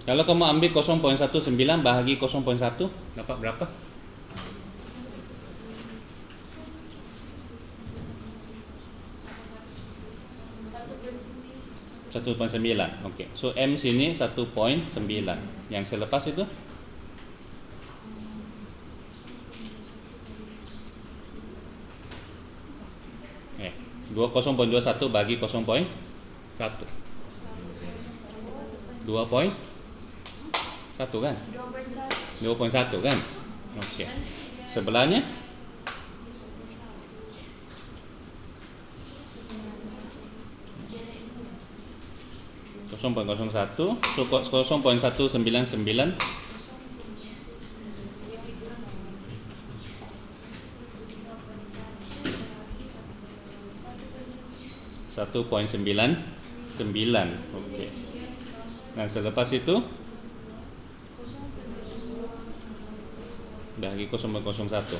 Kalau kamu ambil 0.19 bahagi 0.1 dapat berapa? 1.9. Okey. So M sini 1.9. Yang selepas itu? Eh, 0.21 bagi 0.1. 2.1 kan? 2.1 kan? Okey. Sebelahnya? 0.01. So 0.199 1.99. Okey. Dan selepas itu bagi 0.01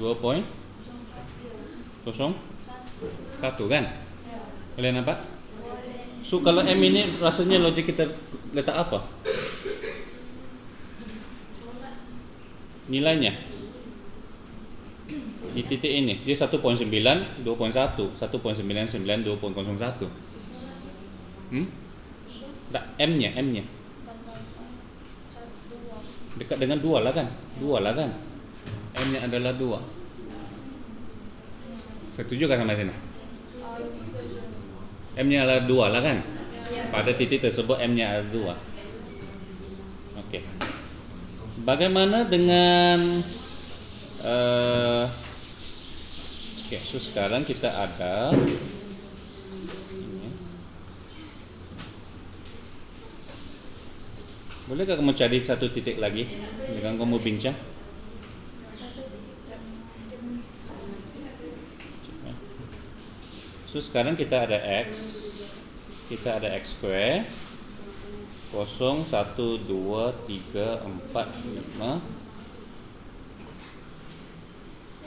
2.01 kan? Boleh nampak? So kalau M ini rasanya logik kita letak apa? Nilainya di titik ini dia 1.9, 2.1, 1.99, 2.01. Tak, M nya dekat dengan 2 lah kan? 2 lah kan? M nya adalah 2. Setuju kan sama sini? M nya adalah 2 lah kan? Pada titik tersebut M nya adalah 2. Okey. Bagaimana dengan okey, so sekarang kita ada ini. Bolehkah kamu cari satu titik lagi dengan kamu bincang? So sekarang kita ada X. Kita ada X square 0, 1, 2, 3, 4, 5.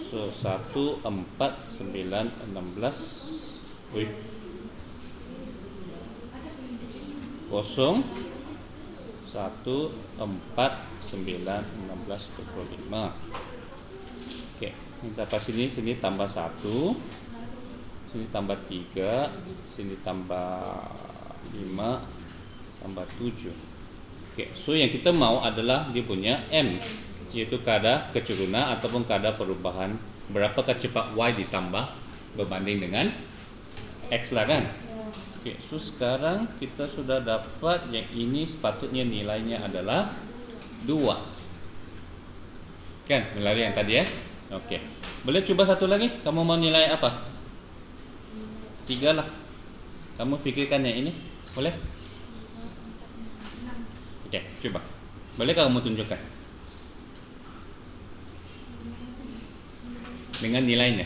So 1, 4, 9, 16. Wih. 0, 1, 4, 9, 16, 25. Okey, kita pas sini tambah 1. Sini tambah 3, sini tambah 5, tambah 7. Okey, so yang kita mau adalah dia punya M, yaitu kadar keturunan ataupun kadar perubahan berapakah cepat Y ditambah berbanding dengan X lah kan? Okey, so sekarang kita sudah dapat yang ini sepatutnya nilainya adalah 2. Kan, nilai yang tadi ya? Okey. Boleh cuba satu lagi? Kamu mau nilai apa? 3 lah. Kamu fikirkan yang ini, boleh? Okey, coba. Bolehkah kamu tunjukkan dengan nilainya?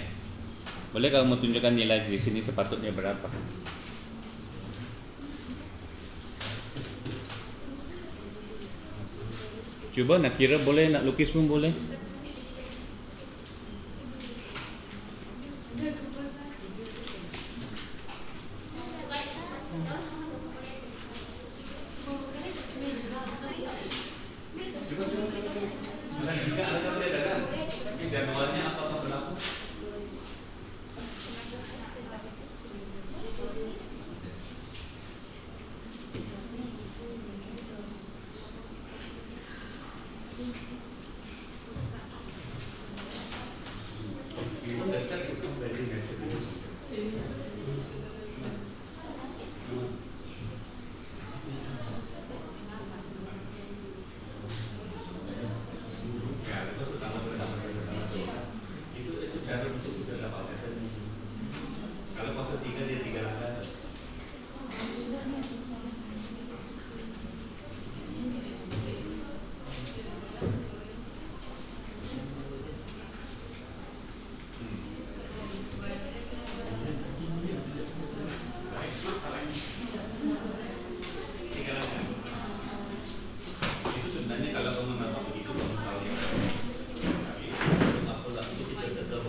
Bolehkah kamu tunjukkan nilai di sini sepatutnya berapa? Cuba nak kira boleh, nak lukis pun boleh. Jika ada boleh kan? Jadualnya apakah berlaku? Kalau 03 dia 38. Itu sebenarnya kalau kamu nampak begitu kamu tahu yang apa lah itu kita tetap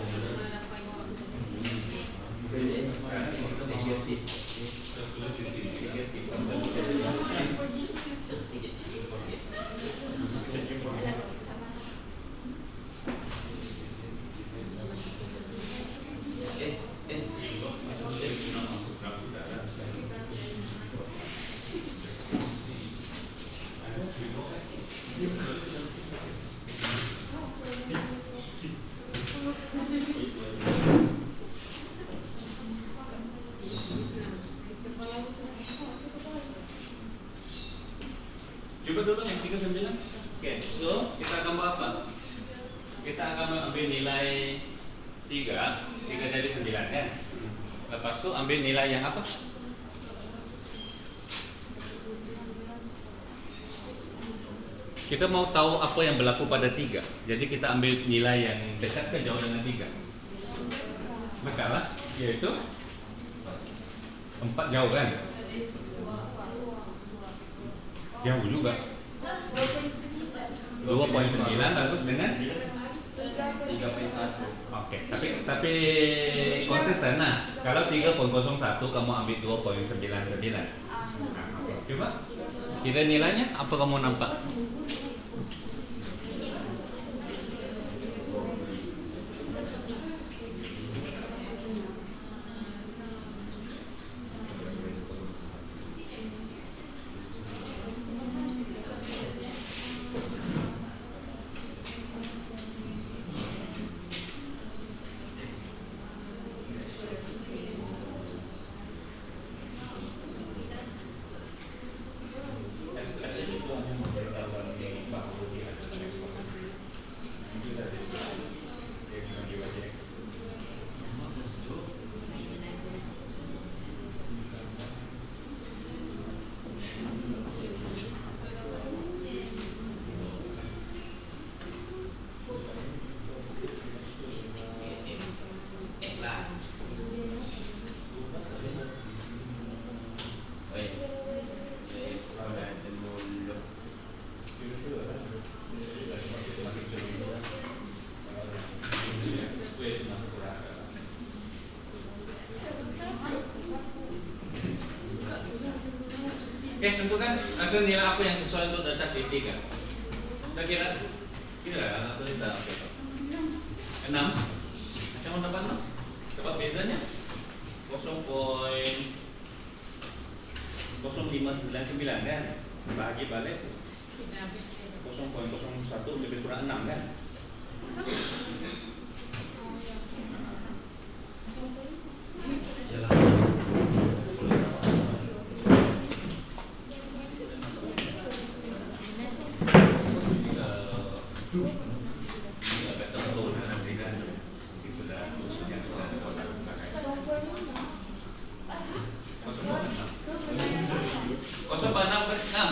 coba dulu yang 39. Oke, so kita akan buat apa? Kita akan mengambil nilai 3 dari 9 kan? Lepas itu ambil nilai yang apa? Kita mau tahu apa yang berlaku pada 3. Jadi kita ambil nilai yang dekat ke jauh dengan 3. Dekat lah, yaitu 4 jauh kan? Jauh juga. 2.9 bagus dengan 3.1. oke, tapi konsisten. Nah, kalau 3.01 kamu ambil 2.99. Nah, oke. Coba kira nilainya apa kamu nampak? Oke, tentukan hasil nilai apa yang sesuai untuk data P3. Kita kira atau kita 6. Macam mana dapat 6? Coba bezanya 0.0599 kan? Bagi balik 0.01 lebih kurang 6 kan?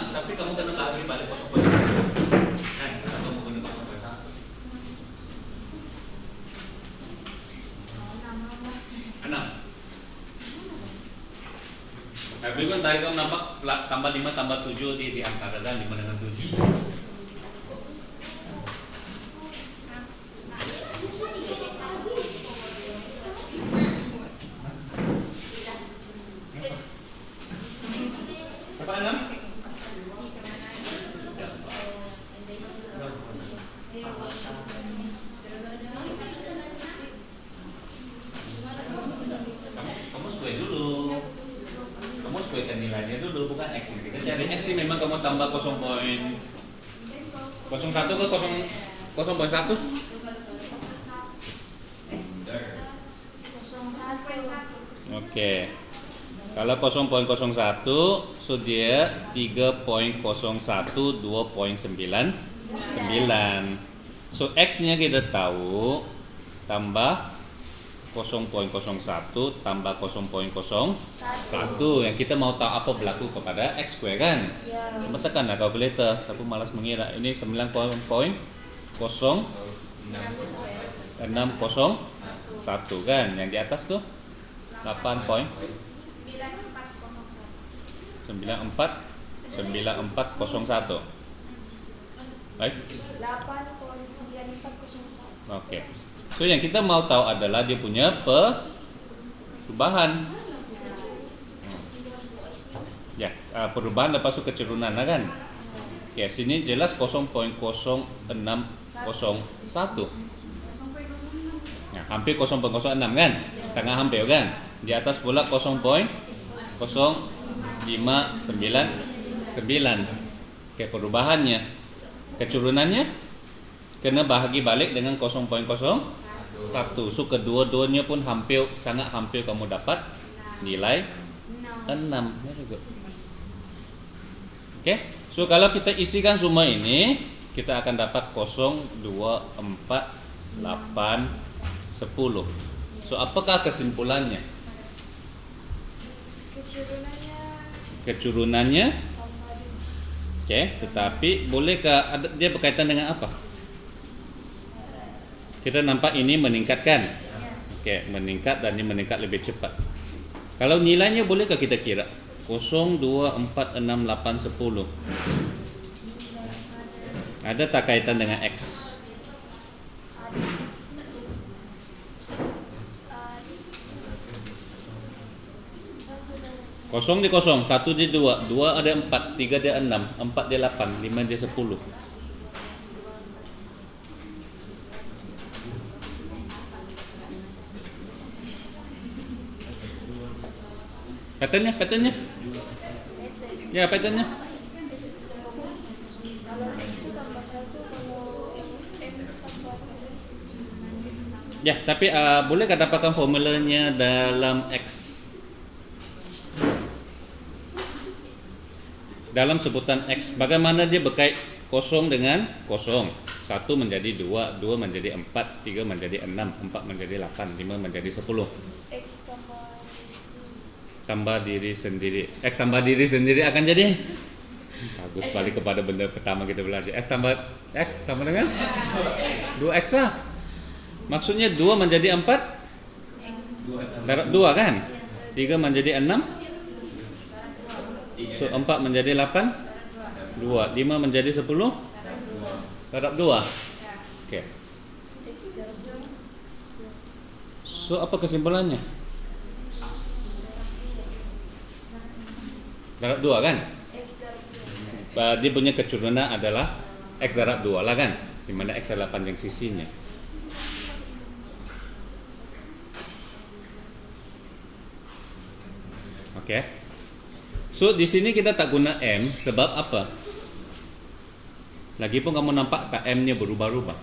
Tapi kamu kena lagi balik 0.6. Kamu kena 0.6. Tapi kan tadi kamu nampak tambah 5 tambah 7 di antara kan 5 dengan 7. Siapa 6? Kamu sesuai dulu. Kamu sesuaikan nilainya dulu, bukan X ini. Kita cari X ini memang kamu tambah 0.01 ke 0.1. Oke. Kalau 0.01 so dia 3.01 2.99. So X nya kita tahu tambah 0.01 tambah 0.01 yang kita mau tahu apa berlaku kepada X square kan? Ya. Coba tekanlah kalkulator, siapa malas mengira. Ini 9.001 kan? Yang di atas tuh 9401. Baik. 8.9401. Oke. So yang kita mau tahu adalah dia punya perubahan. Ya, perubahan lepas itu keturunan kan? Oke, sini jelas 0.0601. Nah, hampir 0.06 kan? Sangat hampir kan? Di atas pula 0.0599. Oke, perubahannya, keturunannya kena bahagi balik dengan 0.01. So kedua-duanya pun sangat hampir kamu dapat nilai 6. Very good. Oke, so kalau kita isikan semua ini, kita akan dapat 0, 2, 4, 8, 10. So apakah kesimpulannya? Keturunannya oke, tetapi bolehkah dia berkaitan dengan apa? Kita nampak ini meningkatkan. Oke, meningkat dan ini meningkat lebih cepat. Kalau nilainya bolehkah kita kira? 0, 2, 4, 6, 8, 10. Ada tak kaitan dengan X? Kosong di kosong, 1 di 2, 2 ada 4, 3 dia 6, 4 dia 8, 5 dia 10. Patternnya? Ya, patternnya. Kalau X tambah 1, kalau M tambah Ya, tapi bolehkah dapatkan formulanya dalam X? Dalam sebutan X, bagaimana dia berkait kosong dengan kosong? 1 menjadi 2, 2 menjadi 4, 3 menjadi 6, 4 menjadi 8, 5 menjadi 10. X Tambah diri sendiri. X tambah diri sendiri akan jadi bagus, balik kepada benda pertama kita belajar. X tambah X sama dengan 2X lah. Maksudnya 2 menjadi 4 darab 2 kan? 3 menjadi 6, so 4 menjadi 8, 2, 5 menjadi 10 darab 2. Oke. So apa kesimpulannya? Darab 2 kan? Dia punya keturunan adalah X darab 2 lah kan? Dimana X adalah panjang sisinya. Oke. So di sini kita tak guna M sebab apa? Lagipun kamu nampak M-nya berubah-ubah.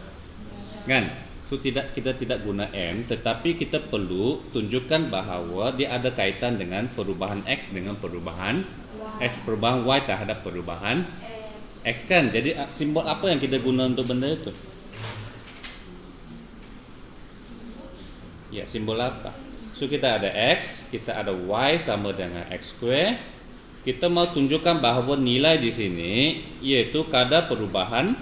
Kan? So kita tidak guna M, tetapi kita perlu tunjukkan bahawa dia ada kaitan dengan perubahan X dengan perubahan X, perubahan Y terhadap perubahan X kan. Jadi simbol apa yang kita guna untuk benda itu? Ya, simbol apa? So kita ada X, kita ada Y sama dengan X square. Kita mau tunjukkan bahawa nilai di sini yaitu kadar perubahan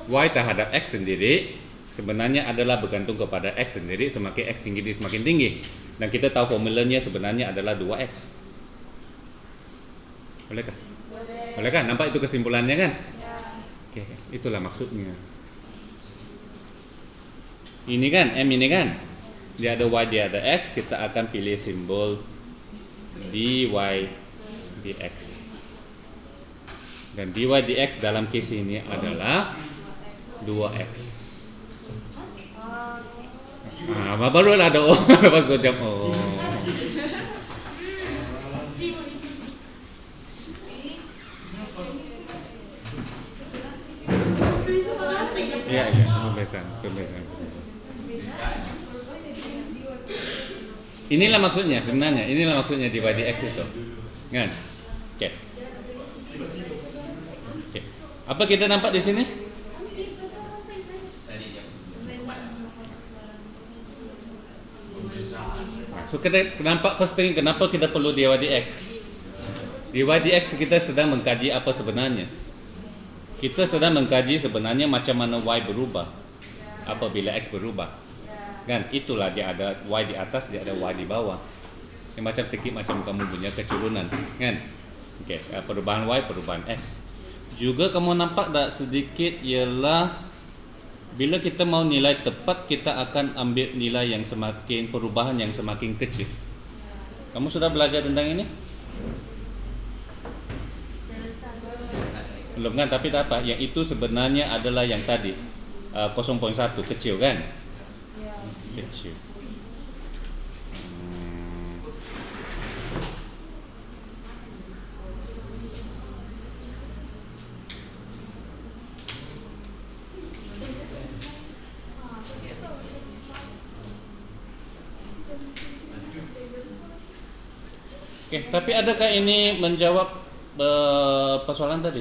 Y terhadap X sendiri sebenarnya adalah bergantung kepada X sendiri. Semakin X tinggi dia semakin tinggi. Dan kita tahu formulanya sebenarnya adalah 2X. Bolehkah? Boleh kan? Nampak itu kesimpulannya kan? Oke, itulah maksudnya. Ini kan, M ini kan? Dia ada Y, dia ada X. Kita akan pilih simbol dy dx. Dan dy dx dalam case ini adalah 2x. Baru lah ada lepas 2 jam. Ya, pembebasan. Inilah maksudnya sebenarnya. Inilah maksudnya dy dx itu. Kan? Oke. Apa kita nampak di sini? Nah, so kenapa first thing, kenapa kita perlu dy dx? Dy dx kita sedang mengkaji apa sebenarnya? Kita sedang mengkaji sebenarnya macam mana y berubah apabila x berubah. Kan? Itulah dia ada y di atas, dia ada y di bawah. Yang macam sikit macam kamu punya keturunan, kan? Okey, perubahan y, perubahan x. Juga kamu nampak tak sedikit ialah bila kita mau nilai tepat, kita akan ambil nilai yang semakin, perubahan yang semakin kecil. Kamu sudah belajar tentang ini? Belum kan? Tapi tak apa. Yang itu sebenarnya adalah yang tadi 0.1 kecil kan? Ya. Kecil. Okey, tapi adakah ini menjawab persoalan tadi?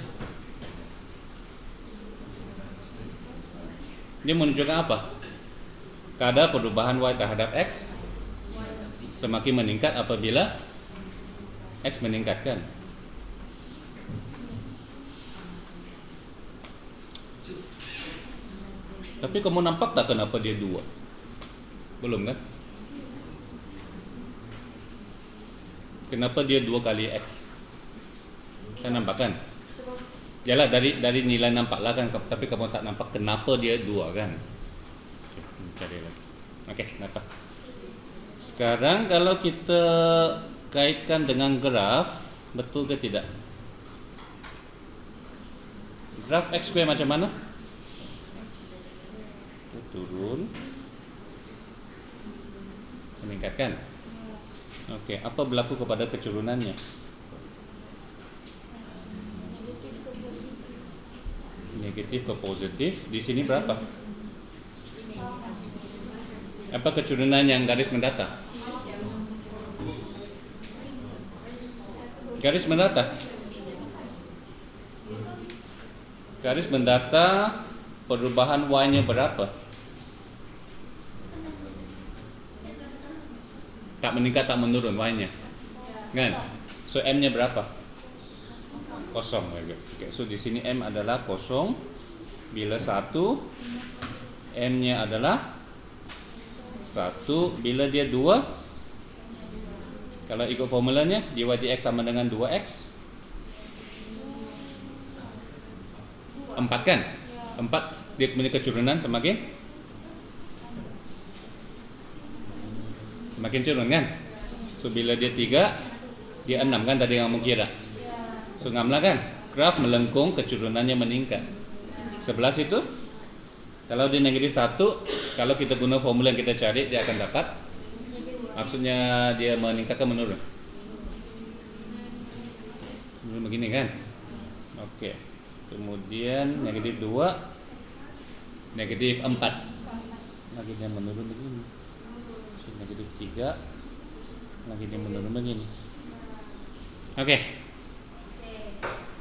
Dia menunjukkan apa? Kadar perubahan y terhadap x semakin meningkat apabila x meningkatkan. Tapi kamu nampak tak kenapa dia 2? Belum kan? Kenapa dia 2 kali x? Kan nampak kan? Sebab Yalah, dari nilai nampak lah kan, tapi kamu tak nampak kenapa dia 2 kan? Okay, cari lagi. Okey, nampak. Sekarang kalau kita kaitkan dengan graf, betul ke tidak? Graf x square macam mana? Turun, meningkatkan. Okey, apa berlaku kepada keturunannya? Negatif ke positif. Di sini berapa? Apa keturunan yang garis mendata? Garis mendata. Garis mendata perubahan y-nya berapa? Tak meningkat, tak menurun y-nya. Kan? So m-nya berapa? Kosong. Okay. So di sini m adalah kosong. Bila 1, m-nya adalah 1. Bila dia 2, kalau ikut formulanya dy dx sama dengan 2x 4 kan? 4 dia punya keturunan semakin turun kan? So bila dia 3, dia 6 kan tadi yang kamu kira. So ngamlah kan? Graf melengkung, keturunannya meningkat. Sebelah situ, kalau dia negatif 1, kalau kita guna formula yang kita cari, dia akan dapat. Maksudnya dia meningkat ke menurun? Menurun begini kan? Okey. Kemudian negatif 2, negatif 4. Lagi dia menurun begini. So, negatif 3, lagi dia menurun begini. Okey.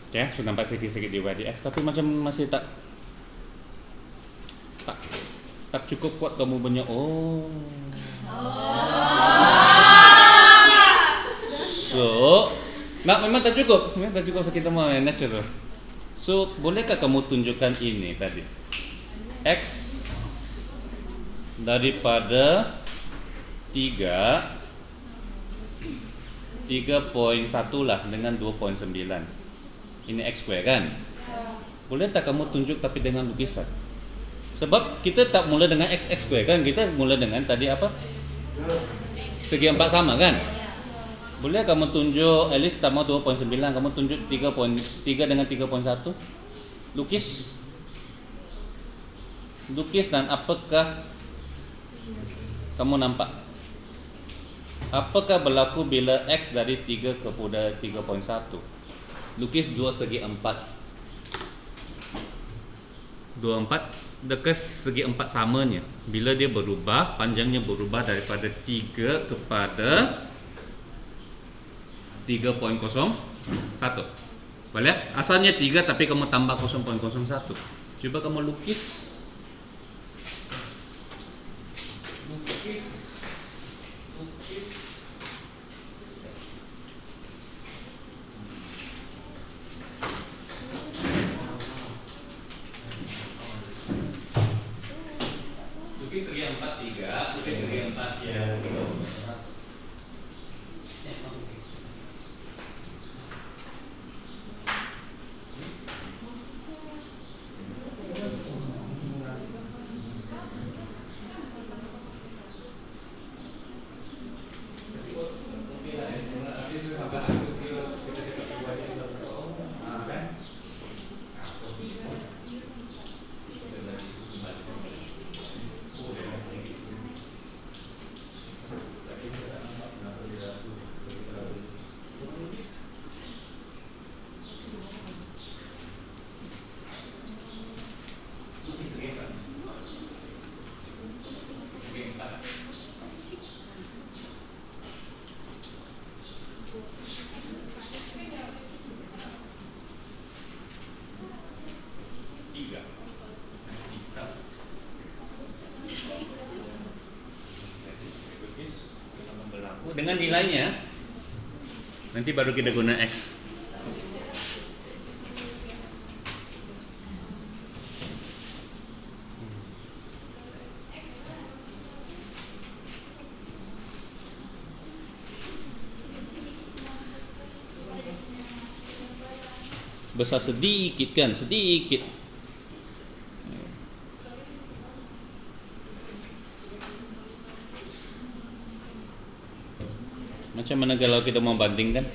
Ya, sudah nampak sedikit-sedikit di YDX, tapi macam masih tak cukup kuat kamu punya. So, memang tak cukup. Memang tak cukup kita mau natural. So, bolehkah kamu tunjukkan ini tadi? X daripada 3.1 lah dengan 2.9. Ini x square kan? Boleh tak kamu tunjuk tapi dengan lukisan? Sebab kita tak mula dengan x square kan? Kita mula dengan tadi apa? Segi 4 sama kan? Boleh kamu tunjuk at least tambah 2.9, kamu tunjuk 3 dengan 3.1. Lukis dan apakah kamu nampak? Apakah berlaku bila x dari 3 kepada 3.1? Lukis 2 segi 4. 2 dekat segi 4 samanya. Bila dia berubah, panjangnya berubah daripada 3 kepada 3.01. Boleh? Asalnya 3 tapi kamu tambah 0.01. Cuba kamu lukis. lukis. Lukis segi 4 3, lukis segi 4 ya. Dengan nilainya nanti baru kita guna X. Besar sedikit kan, sedikit. Macam mana kalau kita mau bandingkan?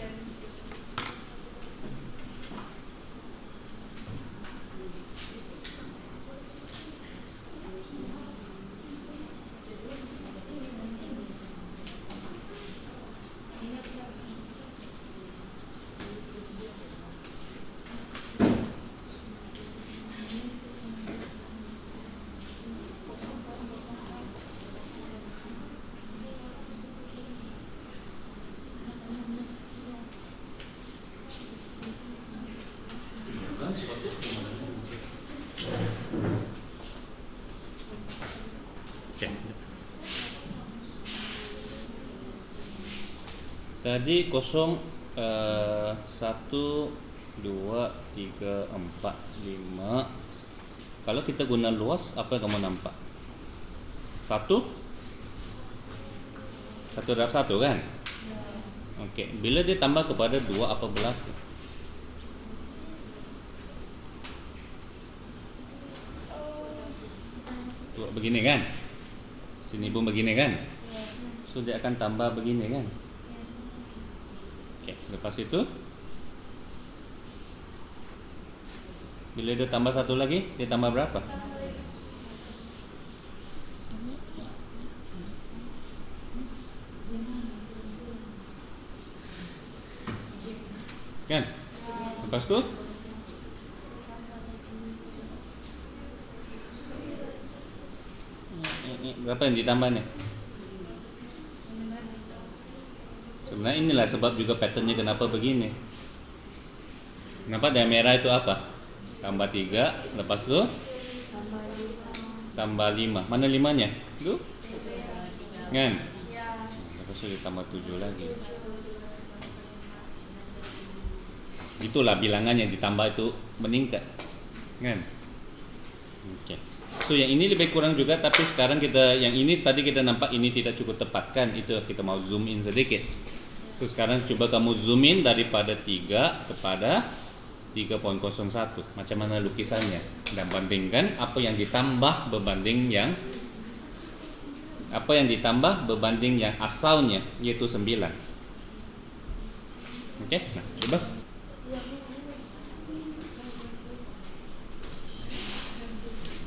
Oke. Tadi 0 1 2 3 4 5. Kalau kita guna luas, apa yang kamu nampak? 1 dapat 1 kan? Oke, bila dia tambah kepada 2 apa berlaku? Dua begini kan? Sini pun begini kan? So dia akan tambah begini kan? Oke, lepas itu bila dia tambah 1 lagi, dia tambah berapa? Kan? Lepas tu berapa yang ditambah nih? Sebenarnya inilah sebab juga patternnya kenapa begini. Kenapa ada merah itu apa? Tambah 3, lepas tu tambah 5. Mana 5-nya? Itu? Kan? Lepas tu ditambah 7 lagi. Itulah bilangan yang ditambah itu meningkat. Kan? Oke. So yang ini lebih kurang juga, tapi sekarang kita yang ini tadi kita nampak ini tidak cukup tepat kan? Itu kita mau zoom in sedikit. So sekarang coba kamu zoom in daripada 3 kepada 3.01. Macam mana lukisannya? Dan bandingkan apa yang ditambah berbanding yang asalnya, yaitu 9. Oke, nah coba.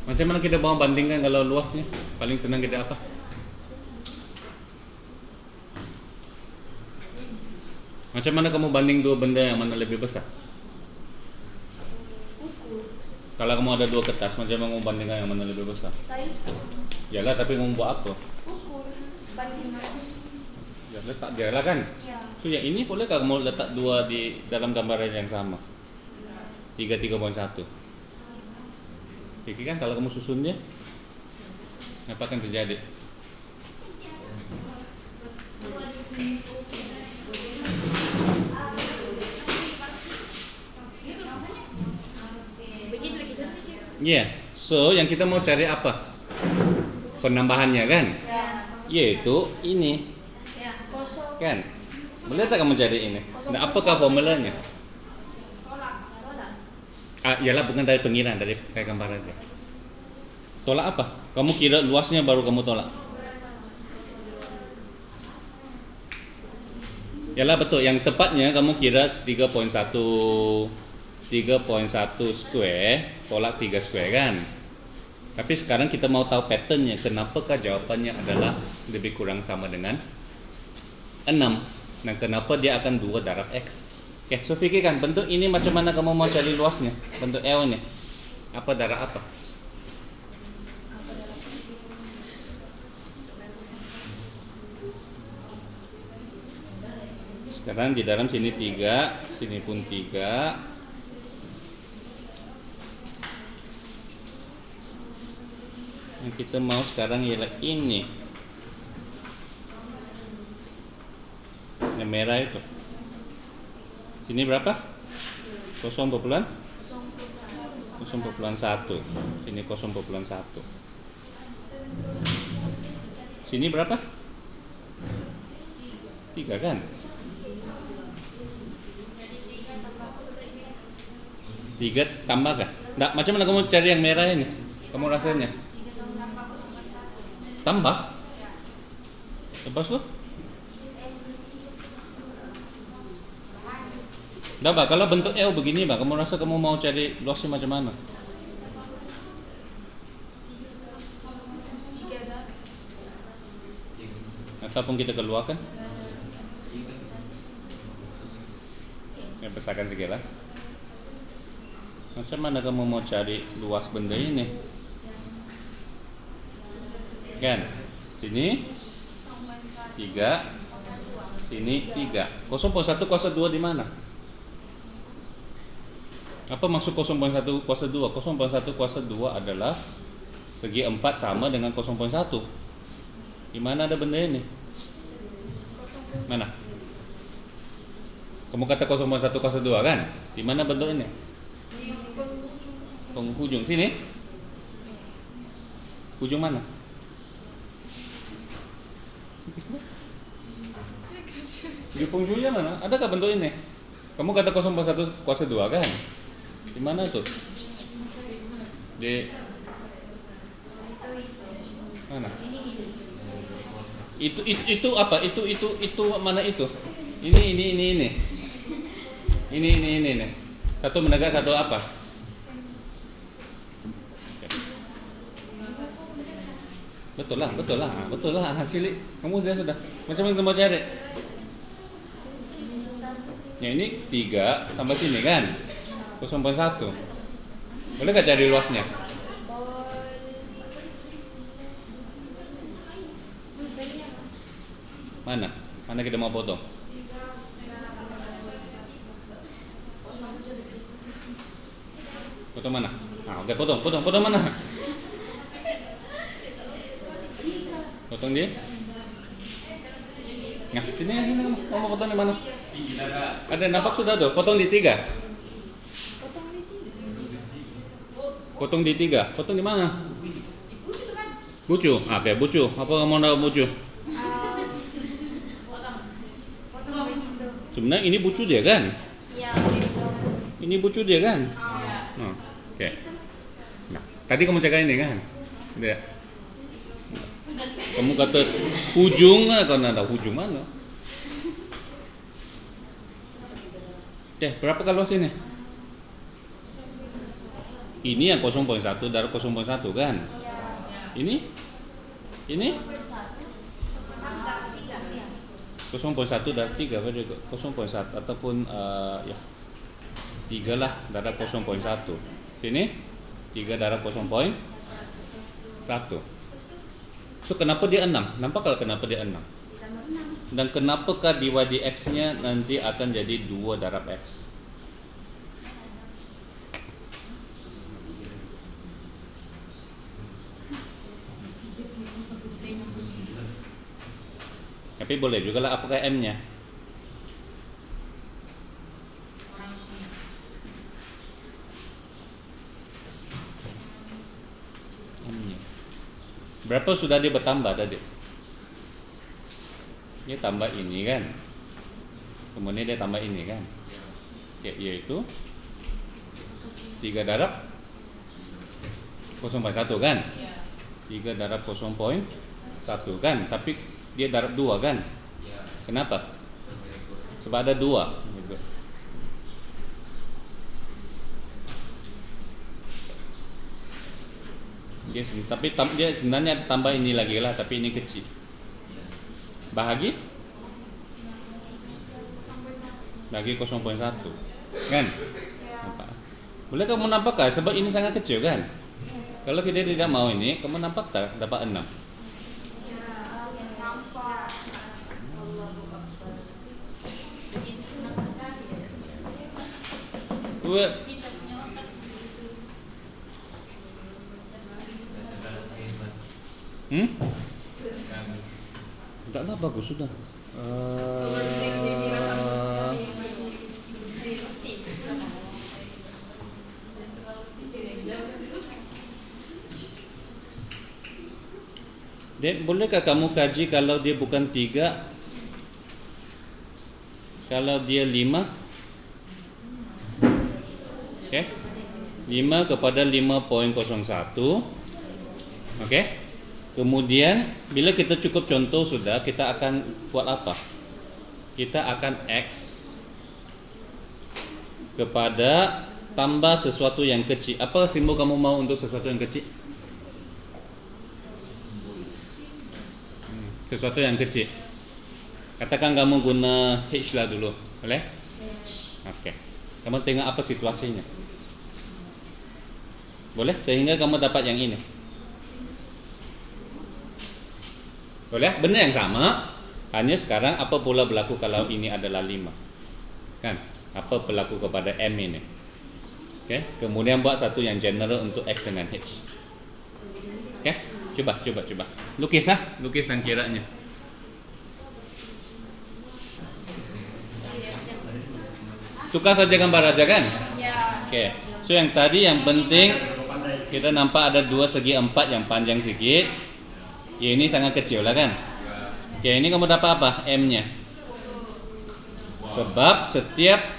Macam mana kita mau bandingkan kalau luasnya? Paling senang kita apa? Macam mana kamu banding dua benda yang mana lebih besar? Kalau kamu ada 2 kertas, macam mana kamu bandingkan yang mana lebih besar? Size. Yalah, tapi kamu buat apa? Ukur. Bandingkan. Ya, letak dia lah kan? Ya. So yang ini bolehkah kamu letak 2 di dalam gambaran yang sama? 3.1. Oke kan, kalau kamu susunnya apa akan terjadi? Ya, so yang kita mau cari apa? Penambahannya kan? Ya. Yaitu ini, Ya. Kosong. kan? Boleh tak kamu cari ini? Nah, apakah formulanya? Tolak. Ialah bukan dari pengiraan, dari kayak gambar aja. Tolak apa? Kamu kira luasnya baru kamu tolak. Ialah betul, yang tepatnya kamu kira 3.1 square tolak 3 square kan? Tapi sekarang kita mau tahu patternnya, kenapakah jawabannya adalah lebih kurang sama dengan 6. Dan kenapa dia akan 2 darab X. Oke, so fikirkan bentuk ini macam mana kamu mau cari luasnya. Bentuk L ini apa darab apa? Sekarang di dalam sini 3, sini pun 3. Yang kita mau sekarang ialah ini. Yang merah itu. Sini berapa? 0,1. Sini 0,1. Sini berapa? 3 kan? 3 tambah kah? Nggak, macam mana kamu cari yang merah ini? Kamu rasanya? Tambah? Lepas tu? Dah bah, kalau bentuk L begini bah, kamu rasa kamu mau cari luasnya macam mana? Ataupun kita keluarkan? Yang besarkan segala. Macam mana kamu mau cari luas benda ini? Kan? Sini 3, sini 3. 0,1 kuasa 2 di mana? Apa maksud 0,1 kuasa 2? 0,1 kuasa 2 adalah segi 4 sama dengan 0,1. Di mana ada benda ini? Mana? Kamu kata 0,1 kuasa 2 kan? Di mana bentuk ini? Penghujung sini. Hujung mana? Di penghujungnya mana? Adakah bentuk ini? Kamu kata 0,1 kuasa 2 kan? Di mana tuh? Di mana? Itu apa? Itu mana itu? Ini. Ini. Satu menegak, satu apa? Betul lah. Hasil kamu sudah. Macam mana kamu mau cari? Ya ini 3 tambah sini kan? 0,1. Boleh gak cari luasnya? Mana? Mana kita mau potong? Potong mana? Oke, potong mana? Potong dia? Nah, sini kamu mau potong di mana? Ada nampak sudah tuh, potong di 3. Potong di 3. Potong di mana? Bucu. Oke, bucu. Apa kamu mau bucu? Sebenarnya ini bucu dia kan? Iya. Ini bucu dia kan? Oke. Nah, tadi kamu cakap ini kan? Dia. Kamu kata hujung lah, kan ada hujung mana? Berapa kalau sini? Ini yang 0,1 dari 0,1 kan? Ini? 0,1 dari 3 berarti 0,1 ataupun ya 3 lah dari 0,1. Sini 3 dari 0,1. So kenapa dia 6? Nampak kalau kenapa dia 6? Dan kenapakah dy dx nya nanti akan jadi 2 darab x? Tapi boleh juga lah apakah m nya? Berapa sudah dia bertambah tadi? Dia tambah ini kan. Kemudian dia tambah ini kan. Ya, yaitu 3 darab 0,1 kan? 3 darab 0,1 kan? Tapi dia darab 2 kan? Kenapa? Sebab ada 2 gitu. Tapi dia sebenarnya tambah ini lagi lah, tapi ini kecil. Bahagi 0,1 kan? Nampak? Boleh kamu nampakkan sebab ini sangat kecil kan? Kalau kita tidak mau ini, kamu nampak tak dapat 6? Nampak. Allahu Akbar. Ini senang sekali ya. Dua. Kita punya otak. Tak lah, bagus sudah. Dek, bolehkah kamu kaji kalau dia bukan 3, kalau dia 5? Okey. 5 kepada 5.01. Okey. Kemudian bila kita cukup contoh sudah, kita akan buat apa? Kita akan X kepada tambah sesuatu yang kecil. Apa simbol kamu mau untuk sesuatu yang kecil? Sesuatu yang kecil. Katakan kamu guna H lah dulu, boleh? Okey. Kamu tengok apa situasinya. Boleh? Sehingga kamu dapat yang ini. Boleh? Benda yang sama, hanya sekarang apa pula berlaku kalau ini adalah 5. Kan? Apa berlaku kepada M ini? Okey. Kemudian buat satu yang general untuk X dengan H. Okey? Coba. Lukis lukis yang kiranya. Tukar saja gambar aja kan? Ya. Okey. So yang tadi yang penting kita nampak ada 2 segi 4 yang panjang sikit. Ya ini sangat kecil lah kan? Okey, ini kamu dapat apa? M-nya. Sebab setiap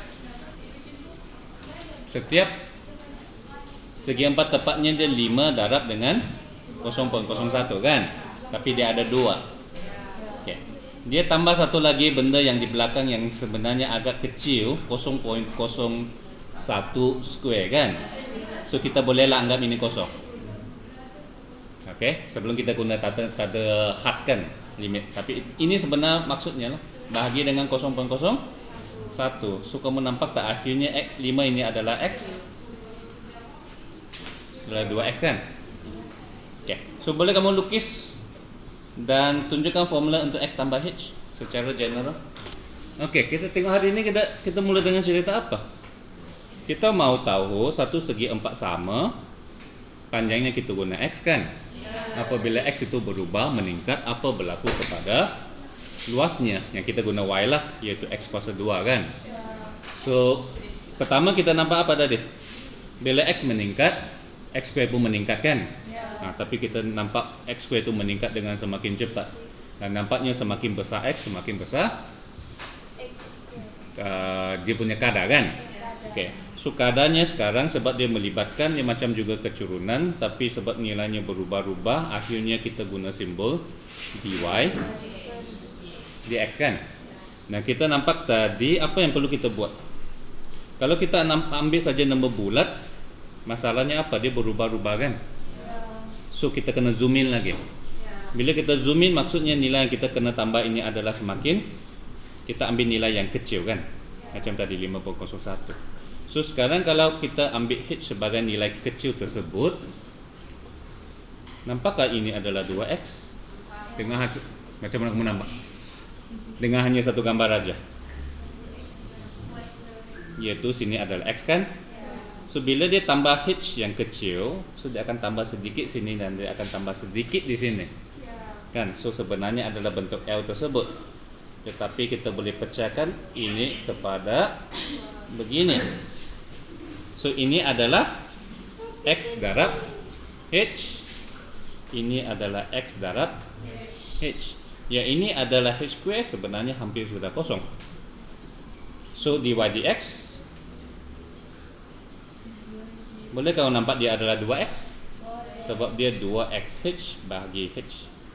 segi 4 tepatnya dia 5 darab dengan 0.01 kan? Tapi dia ada 2. Okey. Dia tambah satu lagi benda yang di belakang yang sebenarnya agak kecil, 0.01 square kan? So kita bolehlah anggap ini kosong. Okey, sebelum kita guna tanda had kan limit. Tapi ini sebenarnya maksudnya lah bahagi dengan 0.01. So kamu nampak tak akhirnya X 5 ini adalah X setelah 2X kan? Okey. So boleh kamu lukis dan tunjukkan formula untuk X tambah H secara general. Okey, kita tengok hari ini kita mula dengan cerita apa? Kita mau tahu satu segi 4 sama, panjangnya kita guna X kan? Apabila X itu berubah meningkat, apa berlaku kepada luasnya yang kita guna Y lah, iaitu X kuasa 2 kan? So pertama kita nampak apa tadi? Bila X meningkat, X square pun meningkat kan? Tapi kita nampak X square itu meningkat dengan semakin cepat. Dan nampaknya semakin besar X, semakin besar X square. dia punya kadar kan? Okey. So kadarnya sekarang sebab dia melibatkan dia macam juga keturunan, tapi sebab nilainya berubah-ubah, akhirnya kita guna simbol dy dx kan? Nah, kita nampak tadi apa yang perlu kita buat. Kalau kita ambil saja nombor bulat, masalahnya apa? Dia berubah-ubah kan? So kita kena zoom in lagi. Bila kita zoom in, maksudnya nilai yang kita kena tambah ini adalah semakin kita ambil nilai yang kecil kan? Macam tadi 5.01. So sekarang kalau kita ambil H sebagai nilai kecil tersebut, nampakkah ini adalah 2X? Dengan hasil, macam mana kamu nampak? Dengan hanya satu gambar aja. Yaitu sini adalah X kan? So bila dia tambah H yang kecil, so dia akan tambah sedikit sini dan dia akan tambah sedikit di sini. Kan? So sebenarnya adalah bentuk L tersebut. Tetapi kita boleh pecahkan ini kepada begini. So ini adalah X darab H ini adalah X darab H. Yang ini adalah H square, sebenarnya hampir sudah kosong. So dy dx, boleh kau nampak dia adalah 2x? Sebab dia 2xh bahagi h.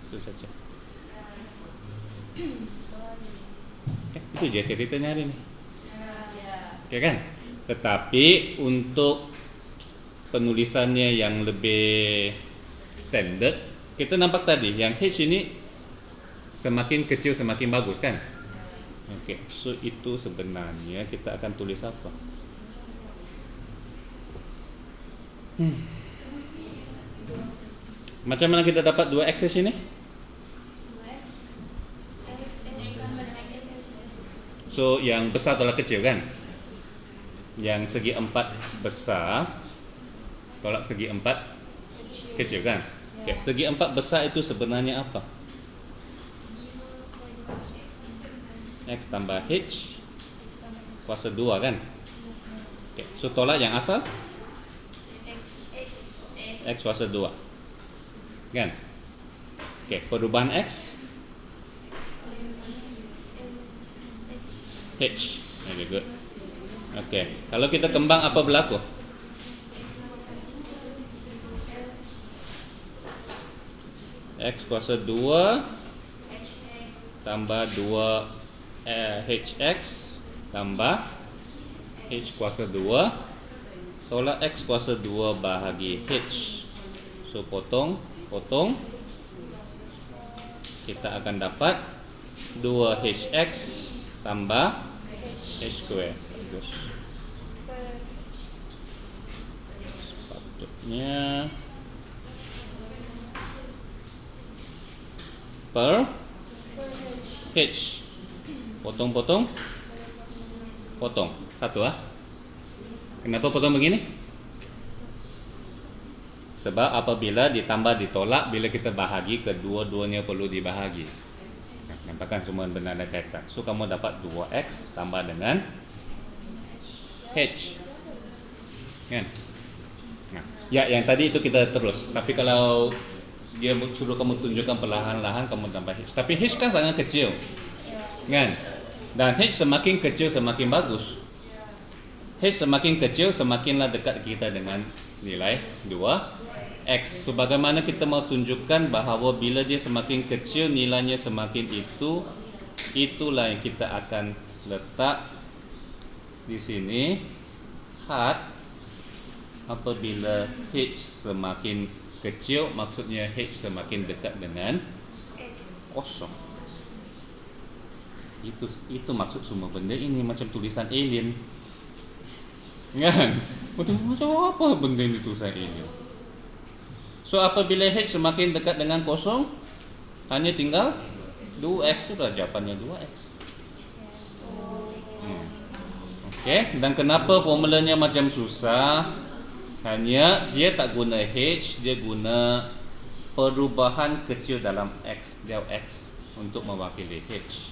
Itu saja. Itu je ceritanya hari ini. Oke kan? Tetapi untuk penulisannya yang lebih standard, kita nampak tadi yang h ini semakin kecil semakin bagus kan? Oke, so itu sebenarnya kita akan tulis apa? Macam mana kita dapat 2x ini? So yang besar tolak kecil kan? Yang segi 4 besar tolak segi 4 kecil kan? Okay. Segi 4 besar itu sebenarnya apa? X tambah H kuasa 2 kan? Okay. So tolak yang asal X kuasa 2 kan? Okay. Perubahan X H. Very good. Okay. Kalau kita kembang apa berlaku? X kuasa 2 tambah 2 HX tambah H kuasa 2 tolak X kuasa 2 bahagi H. So potong kita akan dapat 2HX tambah H square. Bagus. Sepatutnya per H. Potong satu ah. Kenapa potong begini? Sebab apabila ditambah ditolak, bila kita bahagi, kedua-duanya perlu dibahagi. Nampak kan semua benar ada kaitan. So kamu dapat 2x tambah dengan H kan? Nah, ya yang tadi itu kita terus. Tapi kalau dia suruh kamu tunjukkan perlahan-lahan, kamu tambah H. Tapi H kan sangat kecil kan? Dan H semakin kecil semakin bagus. H semakin kecil semakinlah dekat kita dengan nilai 2x. So bagaimana kita mau tunjukkan bahawa bila dia semakin kecil nilainya semakin itulah yang kita akan letak di sini. Had apabila H semakin kecil maksudnya H semakin dekat dengan kosong. Itu maksud semua benda ini, macam tulisan alien kan? Macam apa benda ini tulisan alien? So apabila H semakin dekat dengan kosong, hanya tinggal 2x, sudah jawapannya 2x. Okay, dan kenapa formulanya macam susah? Hanya dia tak guna H, dia guna perubahan kecil dalam X, del X untuk mewakili H.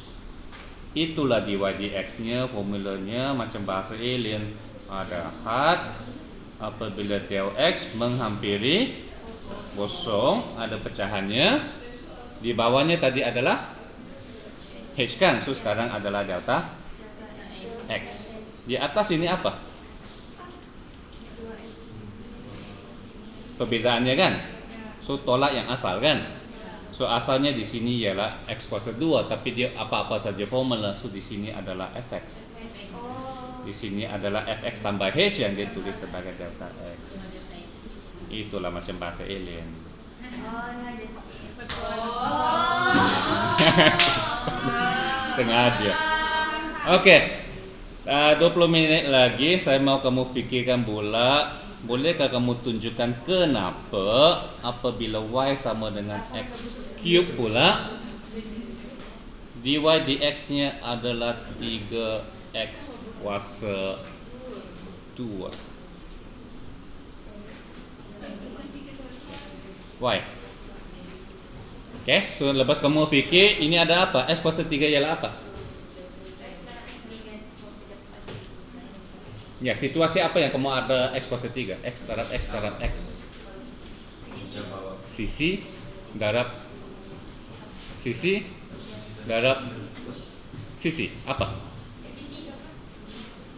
Itulah dy dx-nya, formulanya macam bahasa alien. Ada had apabila del X menghampiri kosong, ada pecahannya. Di bawahnya tadi adalah H kan, so sekarang adalah delta X. Di atas ini apa? Perbezaannya kan? So tolak yang asal kan? So asalnya di sini ialah X kuasa 2, tapi dia apa-apa saja formula. So di sini adalah fx. Di sini adalah fx tambah H yang dia tulis sebagai delta X. Itulah macam bahasa alien. Sengaja. Oke. 20 minit lagi saya mau kamu fikirkan pula. Bolehkah kamu tunjukkan kenapa apabila Y sama dengan X cube pula dy dx nya adalah 3x kuasa 2. Y. Okay, so lepas kamu fikir ini ada apa? X kuasa 3 ialah apa? Ya, situasi apa yang kamu ada X kuasa 3? X darab X darab X. Kita bawa sisi darab sisi darab sisi. Apa?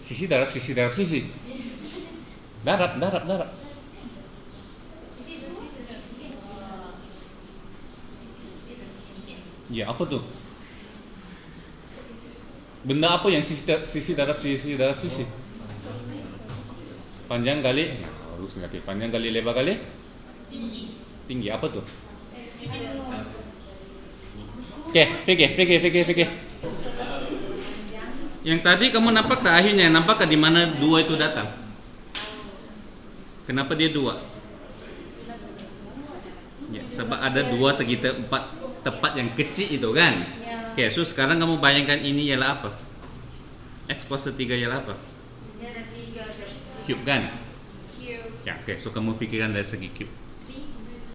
Sisi darab sisi darab sisi. Darab. Ya, apa tuh? Benda apa yang sisi darab sisi darab sisi? Panjang kali, lurus negatif. Panjang kali lebar kali tinggi. Apa tuh? Oke, fikir. Yang tadi kamu nampak tak akhirnya? Nampak di mana dua itu datang? Kenapa dia dua? Ya, sebab ada dua segi tepat yang kecil itu kan? Oke, so sekarang kamu bayangkan ini ialah apa? X kuasa 3 ialah apa? Ini ada 3 Cube kan? Cube. Ya, oke, so kamu pikirkan dari segi cube.